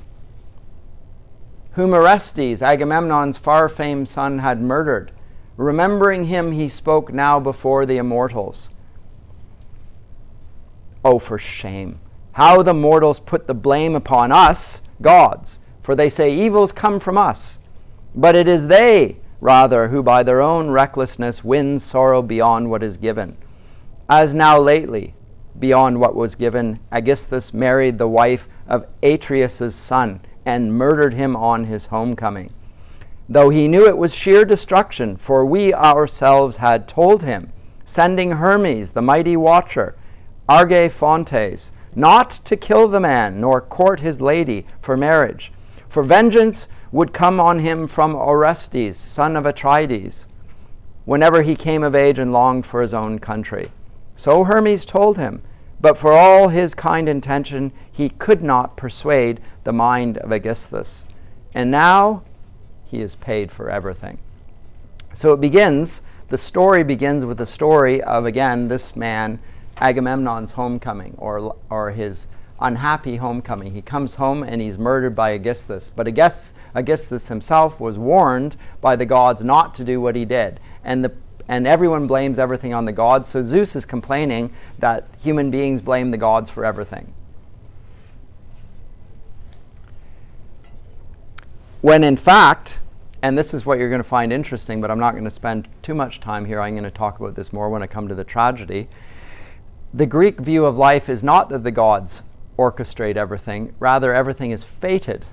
whom Orestes, Agamemnon's far-famed son, had murdered. Remembering him, he spoke now before the immortals. Oh, for shame! How the mortals put the blame upon us, gods, for they say evils come from us. But it is they, rather, who by their own recklessness win sorrow beyond what is given. As now lately, beyond what was given, Aegisthus married the wife of Atreus' son and murdered him on his homecoming. Though he knew it was sheer destruction, for we ourselves had told him, sending Hermes, the mighty watcher, Argefontes, not to kill the man, nor court his lady for marriage. For vengeance would come on him from Orestes, son of Atrides, whenever he came of age and longed for his own country. So Hermes told him, but for all his kind intention, he could not persuade the mind of Aegisthus. And now he is paid for everything. So the story begins with the story of, again, this man, Agamemnon's homecoming, or his unhappy homecoming. He comes home and he's murdered by Aegisthus. But Aegisthus himself was warned by the gods not to do what he did. And everyone blames everything on the gods. So Zeus is complaining that human beings blame the gods for everything. When in fact, and this is what you're going to find interesting, but I'm not going to spend too much time here. I'm going to talk about this more when I come to the tragedy. The Greek view of life is not that the gods orchestrate everything. Rather, everything is fated.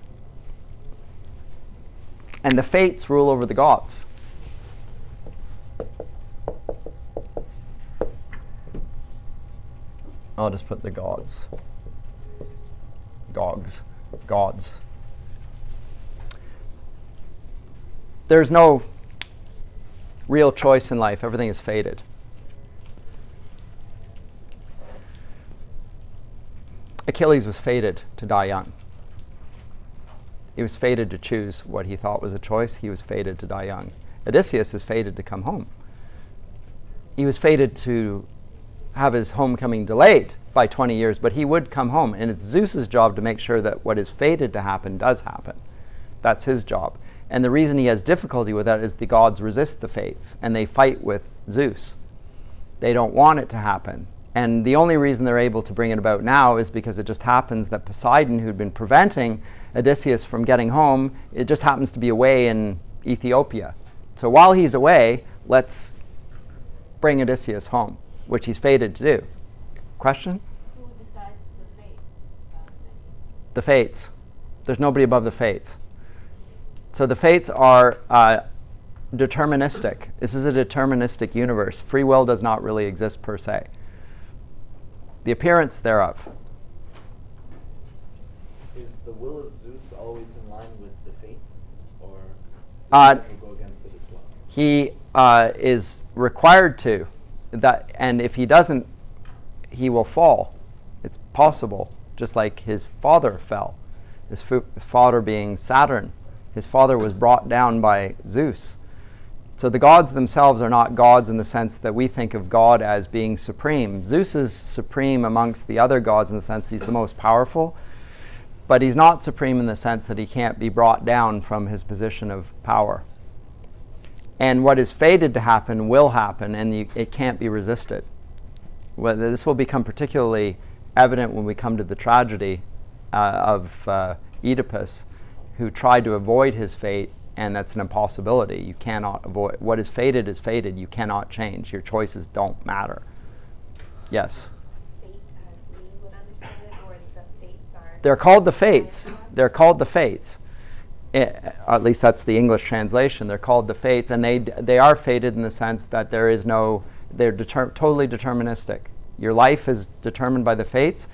And the fates rule over the gods. I'll just put the gods. Gods. There's no real choice in life. Everything is fated. Achilles was fated to die young. He was fated to choose what he thought was a choice. He was fated to die young. Odysseus is fated to come home. He was fated to have his homecoming delayed by 20 years, but he would come home. And it's Zeus's job to make sure that what is fated to happen does happen. That's his job. And the reason he has difficulty with that is the gods resist the fates, and they fight with Zeus. They don't want it to happen. And the only reason they're able to bring it about now is because it just happens that Poseidon, who'd been preventing Odysseus from getting home, it just happens to be away in Ethiopia. So while he's away, let's bring Odysseus home, which he's fated to do. Question? Who decides the fate? The fates. There's nobody above the fates. So the fates are deterministic. This is a deterministic universe. Free will does not really exist per se. The appearance thereof. Is the will of Zeus always in line with the fates? Or Uh, does he go against it as well? He is required to. And if he doesn't, he will fall. It's possible, just like his father fell. His father being Saturn. His father was brought down by Zeus. So the gods themselves are not gods in the sense that we think of God as being supreme. Zeus is supreme amongst the other gods in the sense that he's the most powerful, but he's not supreme in the sense that he can't be brought down from his position of power. And what is fated to happen will happen, and it can't be resisted. Well, this will become particularly evident when we come to the tragedy of Oedipus, who tried to avoid his fate, and that's an impossibility. You cannot avoid. What is fated is fated. You cannot change. Your choices don't matter. Yes? Fate as we would understand it, or the fates are... They're called the fates. They're called the fates. At least that's the English translation. They're called the fates, and they are fated in the sense that there is no... They're totally deterministic. Your life is determined by the fates.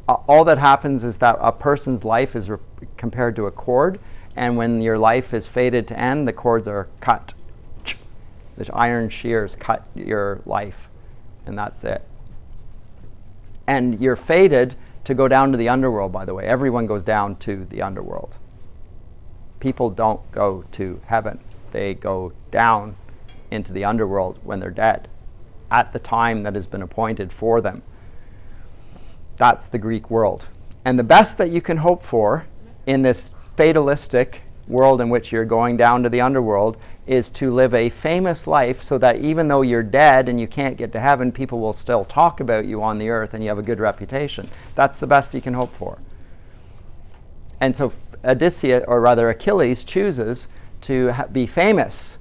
All that happens is that a person's life is compared to a cord, and when your life is fated to end, the cords are cut. The iron shears cut your life, and that's it. And you're fated to go down to the underworld, by the way. Everyone goes down to the underworld. People don't go to heaven. They go down into the underworld when they're dead, at the time that has been appointed for them. That's the Greek world. And the best that you can hope for in this fatalistic world in which you're going down to the underworld is to live a famous life so that even though you're dead and you can't get to heaven, people will still talk about you on the earth and you have a good reputation. That's the best you can hope for. And so Odysseus, or rather Achilles, chooses to be famous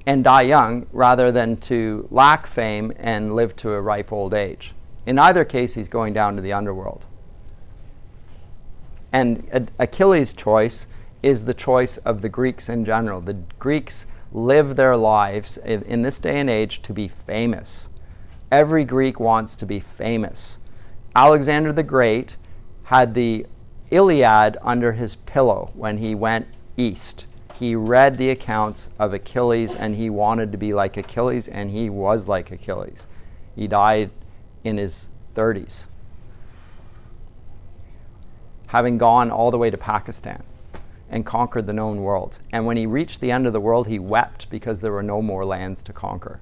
and die young rather than to lack fame and live to a ripe old age. In either case, he's going down to the underworld. And Achilles' choice is the choice of the Greeks in general. The Greeks live their lives in this day and age to be famous. Every Greek wants to be famous. Alexander the Great had the Iliad under his pillow when he went east. He read the accounts of Achilles, and he wanted to be like Achilles, and he was like Achilles. He died in his 30s, having gone all the way to Pakistan and conquered the known world. And when he reached the end of the world, he wept because there were no more lands to conquer.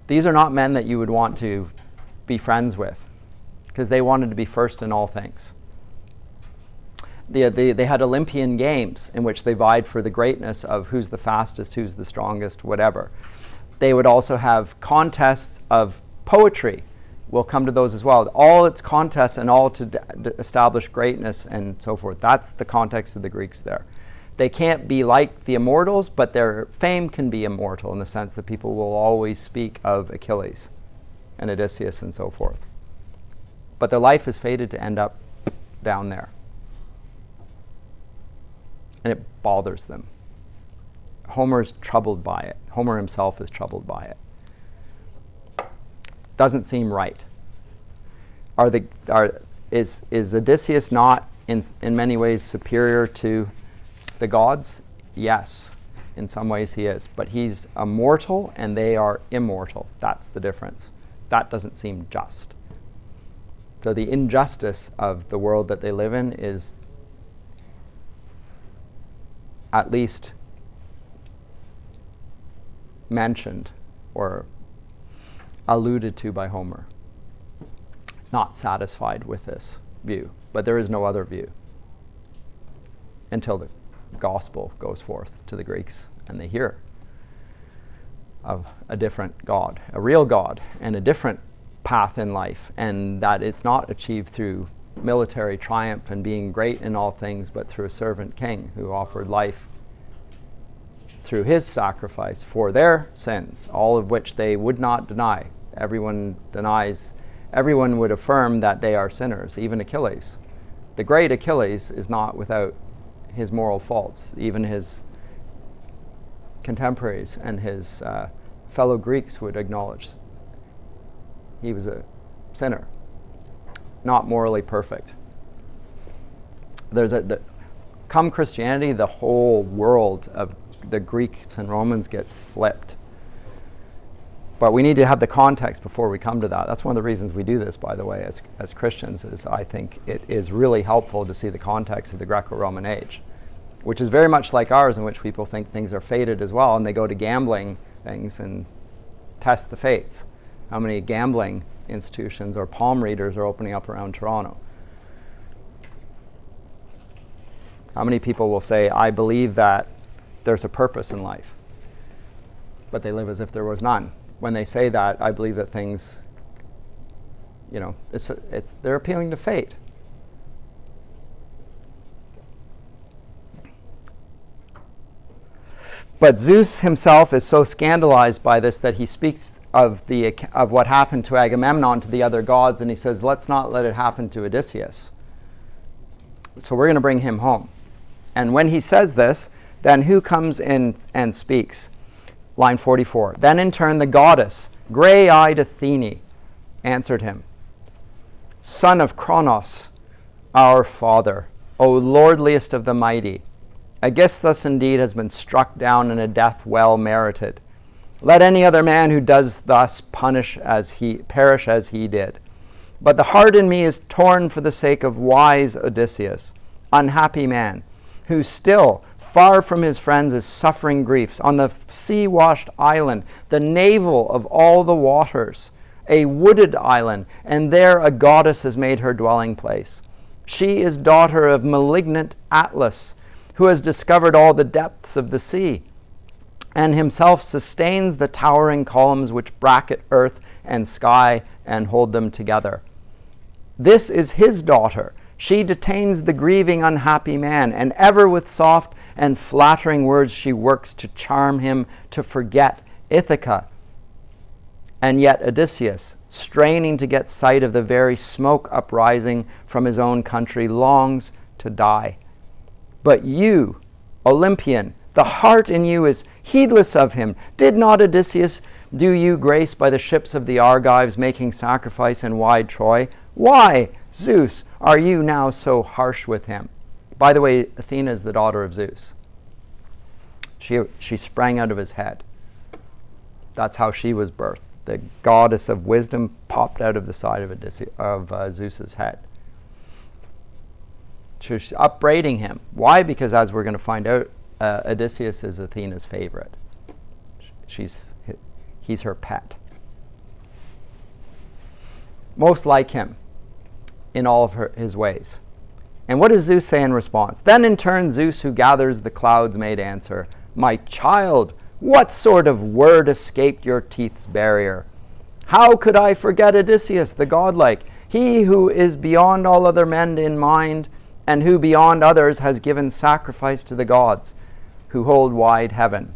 These are not men that you would want to be friends with, because they wanted to be first in all things. They had Olympian games in which they vied for the greatness of who's the fastest, who's the strongest, whatever. They would also have contests of poetry. We'll come to those as well. All its contests and all to establish greatness and so forth. That's the context of the Greeks there. They can't be like the immortals, but their fame can be immortal in the sense that people will always speak of Achilles and Odysseus and so forth. But their life is fated to end up down there. And it bothers them. Homer's troubled by it. Homer himself is troubled by it. Doesn't seem right. Is Odysseus not in many ways superior to the gods? Yes, in some ways he is. But he's a mortal and they are immortal. That's the difference. That doesn't seem just. So the injustice of the world that they live in is at least mentioned or alluded to by Homer. It's not satisfied with this view, but there is no other view until the gospel goes forth to the Greeks and they hear of a different God, a real God, and a different path in life, and that it's not achieved through military triumph and being great in all things, but through a servant king who offered life through his sacrifice for their sins, all of which they would not deny. Everyone would affirm that they are sinners, even Achilles. The great Achilles is not without his moral faults. Even his contemporaries and his fellow Greeks would acknowledge he was a sinner, not morally perfect. Come Christianity, the whole world of the Greeks and Romans gets flipped. But we need to have the context before we come to that. That's one of the reasons we do this, by the way, as Christians, is I think it is really helpful to see the context of the Greco-Roman age, which is very much like ours, in which people think things are fated as well, and they go to gambling things and test the fates. How many gambling institutions or palm readers are opening up around Toronto? How many people will say, I believe that there's a purpose in life, but they live as if there was none? When they say that, I believe that things, they're appealing to fate. But Zeus himself is so scandalized by this that he speaks of what happened to Agamemnon to the other gods, and he says, let's not let it happen to Odysseus. So we're going to bring him home. And when he says this, then who comes in and speaks? Line 44. Then in turn the goddess, gray-eyed Athene, answered him, Son of Kronos, our father, O lordliest of the mighty, Aegisthus indeed has been struck down in a death well merited. Let any other man who does thus perish as he did. But the heart in me is torn for the sake of wise Odysseus, unhappy man, who still, far from his friends, is suffering griefs on the sea-washed island, the navel of all the waters, a wooded island, and there a goddess has made her dwelling place. She is daughter of malignant Atlas, who has discovered all the depths of the sea, and himself sustains the towering columns which bracket earth and sky and hold them together. This is his daughter. She detains the grieving unhappy man, and ever with soft and flattering words she works to charm him to forget Ithaca. And yet Odysseus, straining to get sight of the very smoke uprising from his own country, longs to die. But you, Olympian, the heart in you is heedless of him. Did not Odysseus do you grace by the ships of the Argives making sacrifice in wide Troy? Why, Zeus, are you now so harsh with him? By the way, Athena is the daughter of Zeus. She sprang out of his head. That's how she was birthed. The goddess of wisdom popped out of the side of Zeus's head. She's upbraiding him. Why? Because as we're going to find out, Odysseus is Athena's favorite. He's her pet. Most like him in all of his ways. And what does Zeus say in response? Then in turn Zeus, who gathers the clouds, made answer, my child, what sort of word escaped your teeth's barrier? How could I forget Odysseus, the godlike, he who is beyond all other men in mind, and who beyond others has given sacrifice to the gods, who hold wide heaven?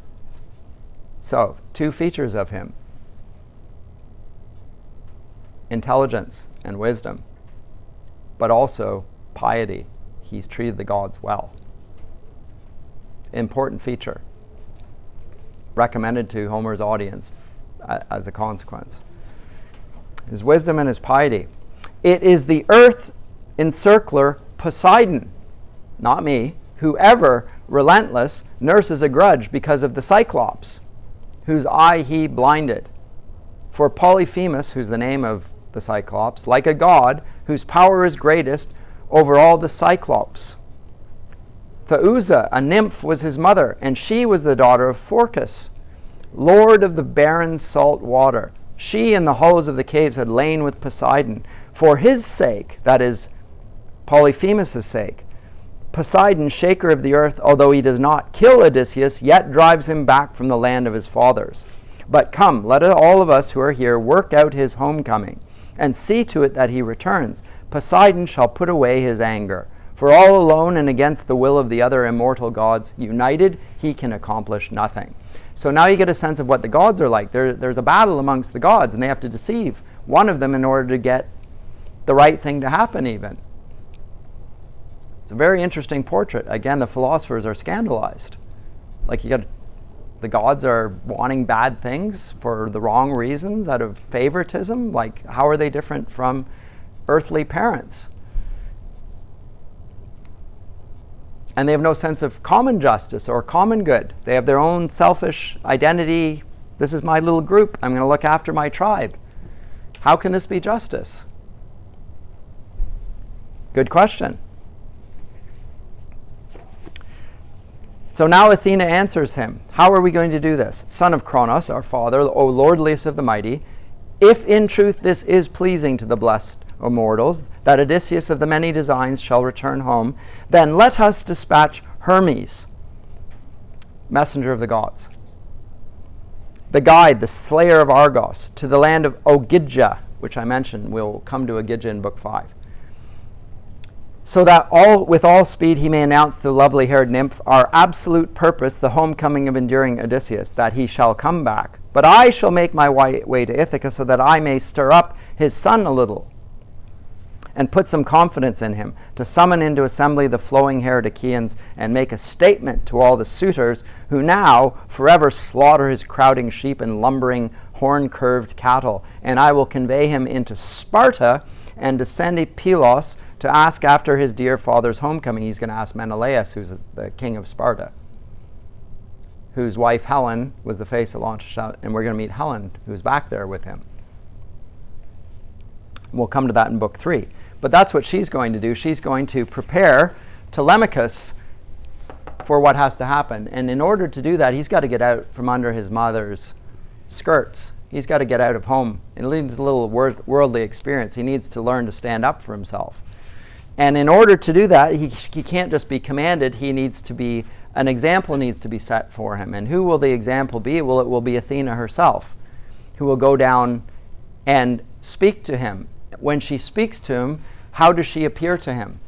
So, two features of him: intelligence and wisdom, but also piety. He's treated the gods well. Important feature. Recommended to Homer's audience as a consequence. His wisdom and his piety. It is the earth encircler Poseidon, not me, who ever, relentless, nurses a grudge because of the Cyclops, whose eye he blinded. For Polyphemus, who's the name of the Cyclops, like a god, whose power is greatest over all the Cyclops. Theusa, a nymph, was his mother, and she was the daughter of Phorcys, lord of the barren salt water. She in the hollows of the caves had lain with Poseidon. For his sake, that is, Polyphemus' sake, Poseidon, shaker of the earth, although he does not kill Odysseus, yet drives him back from the land of his fathers. But come, let all of us who are here work out his homecoming, and see to it that he returns. Poseidon shall put away his anger. For all alone and against the will of the other immortal gods, united, he can accomplish nothing. So now you get a sense of what the gods are like. There's a battle amongst the gods, and they have to deceive one of them in order to get the right thing to happen even. It's a very interesting portrait. Again, the philosophers are scandalized. Like, the gods are wanting bad things for the wrong reasons out of favoritism. Like, how are they different from earthly parents? And they have no sense of common justice or common good. They have their own selfish identity. This is my little group. I'm going to look after my tribe. How can this be justice? Good question. So now Athena answers him. How are we going to do this? Son of Cronos, our father, O lordliest of the mighty, if in truth this is pleasing to the blessed immortals, that Odysseus of the many designs shall return home, then let us dispatch Hermes, messenger of the gods, the guide, the slayer of Argos, to the land of Ogygia, which I mentioned. We'll come to Ogygia in book 5. So that with all speed he may announce to the lovely-haired nymph our absolute purpose, the homecoming of enduring Odysseus, that he shall come back. But I shall make my way to Ithaca so that I may stir up his son a little and put some confidence in him, to summon into assembly the flowing-haired Achaeans and make a statement to all the suitors who now forever slaughter his crowding sheep and lumbering horn-curved cattle. And I will convey him into Sparta and descend to Pylos to ask after his dear father's homecoming. He's going to ask Menelaus, who's the king of Sparta, whose wife Helen was the face that launched out, and we're going to meet Helen, who's back there with him. We'll come to that in book 3. But that's what she's going to do. She's going to prepare Telemachus for what has to happen. And in order to do that, he's got to get out from under his mother's skirts. He's got to get out of home. It needs a little worldly experience. He needs to learn to stand up for himself. And in order to do that, he can't just be commanded. He needs to be, an example needs to be set for him. And who will the example be? Well, it will be Athena herself, who will go down and speak to him. When she speaks to him, how does she appear to him?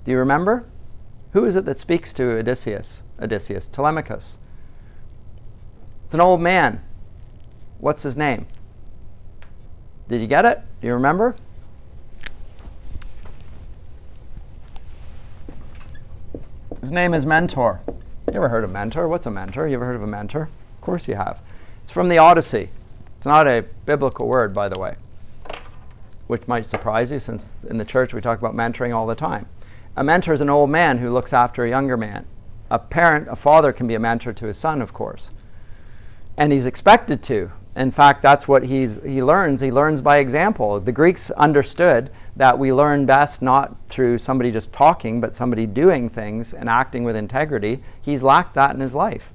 Do you remember? Who is it that speaks to Odysseus? Telemachus. It's an old man. What's his name? Did you get it? Do you remember? His name is Mentor. You ever heard of Mentor? What's a mentor? You ever heard of a mentor? Of course you have. It's from the Odyssey. It's not a biblical word, by the way. which might surprise you since in the church we talk about mentoring all the time. A mentor is an old man who looks after a younger man. A parent, a father can be a mentor to his son, of course. And he's expected to. In fact, that's what he learns. He learns by example. The Greeks understood that we learn best not through somebody just talking, but somebody doing things and acting with integrity. He's lacked that in his life.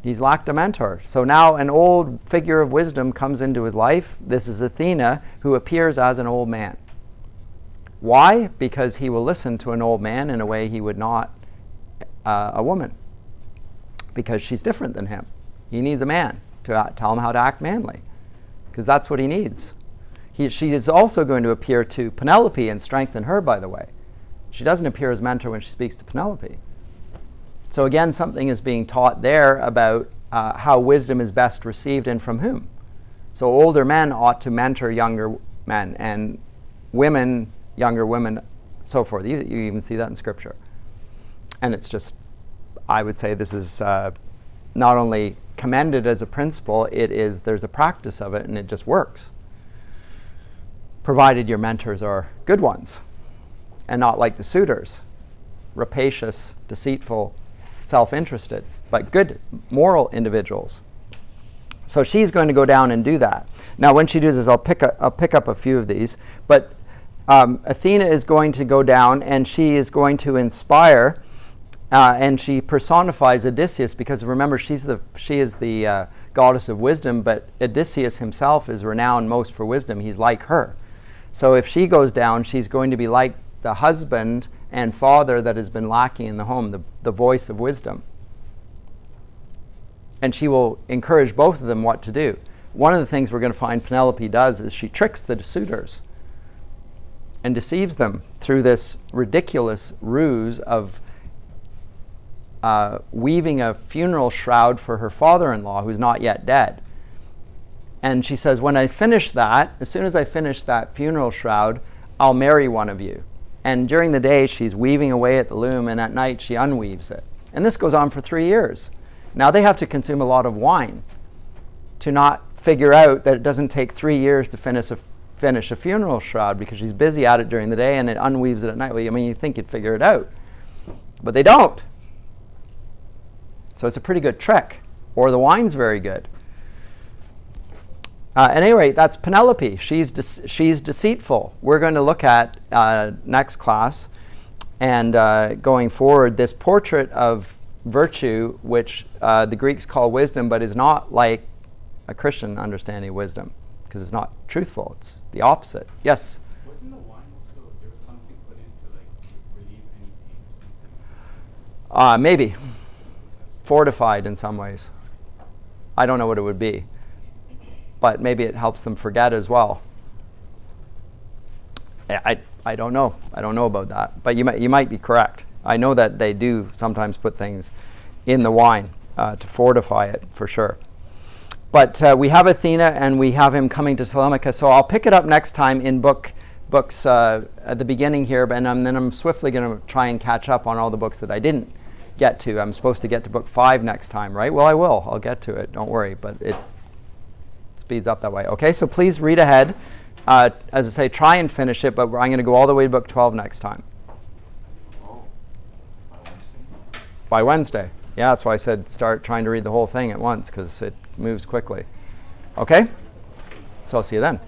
He's lacked a mentor. So now an old figure of wisdom comes into his life. This is Athena, who appears as an old man. Why? Because he will listen to an old man in a way he would not a woman. Because she's different than him. He needs a man to tell him how to act manly, because that's what he needs. She is also going to appear to Penelope and strengthen her, by the way. She doesn't appear as mentor when she speaks to Penelope. So again, something is being taught there about how wisdom is best received and from whom. So older men ought to mentor younger men, and women, younger women, so forth. You even see that in Scripture. And it's just, I would say this is not only commended as a principle, there's a practice of it, and it just works. Provided your mentors are good ones, and not like the suitors, rapacious, deceitful, self-interested, but good moral individuals. So she's going to go down and do that. Now when she does this, I'll pick up a few of these, but Athena is going to go down and she is going to inspire and she personifies Odysseus, because remember she is the goddess of wisdom, but Odysseus himself is renowned most for wisdom. He's like her. So if she goes down, she's going to be like the husband and father that has been lacking in the home, the voice of wisdom. And she will encourage both of them what to do. One of the things we're going to find Penelope does is she tricks the suitors and deceives them through this ridiculous ruse of weaving a funeral shroud for her father-in-law who's not yet dead. And she says, when I finish that, as soon as I finish that funeral shroud, I'll marry one of you. And during the day, she's weaving away at the loom, and at night she unweaves it. And this goes on for 3 years. Now they have to consume a lot of wine to not figure out that it doesn't take 3 years to finish a funeral shroud, because she's busy at it during the day and it unweaves it at night. Well, I mean, you'd think you'd figure it out. But they don't. So it's a pretty good trick. Or the wine's very good. At any rate, that's Penelope. She's deceitful. We're going to look at next class and going forward this portrait of virtue, which the Greeks call wisdom, but is not like a Christian understanding of wisdom, because it's not truthful. It's the opposite. Yes? Wasn't the wine also, there was something put in to like relieve any pain or something? Maybe. Fortified in some ways. I don't know what it would be. But maybe it helps them forget as well. I don't know. I don't know about that. But you might be correct. I know that they do sometimes put things in the wine to fortify it, for sure. But we have Athena, and we have him coming to Telemachus. So I'll pick it up next time in books at the beginning here, but then I'm swiftly going to try and catch up on all the books that I didn't get to. I'm supposed to get to book 5 next time, right? Well, I will. I'll get to it. Don't worry. But it speeds up that way. Okay, so please read ahead. As I say, try and finish it, but I'm going to go all the way to book 12 next time. Oh, by Wednesday? By Wednesday. Yeah, that's why I said start trying to read the whole thing at once, because it moves quickly. Okay? So I'll see you then.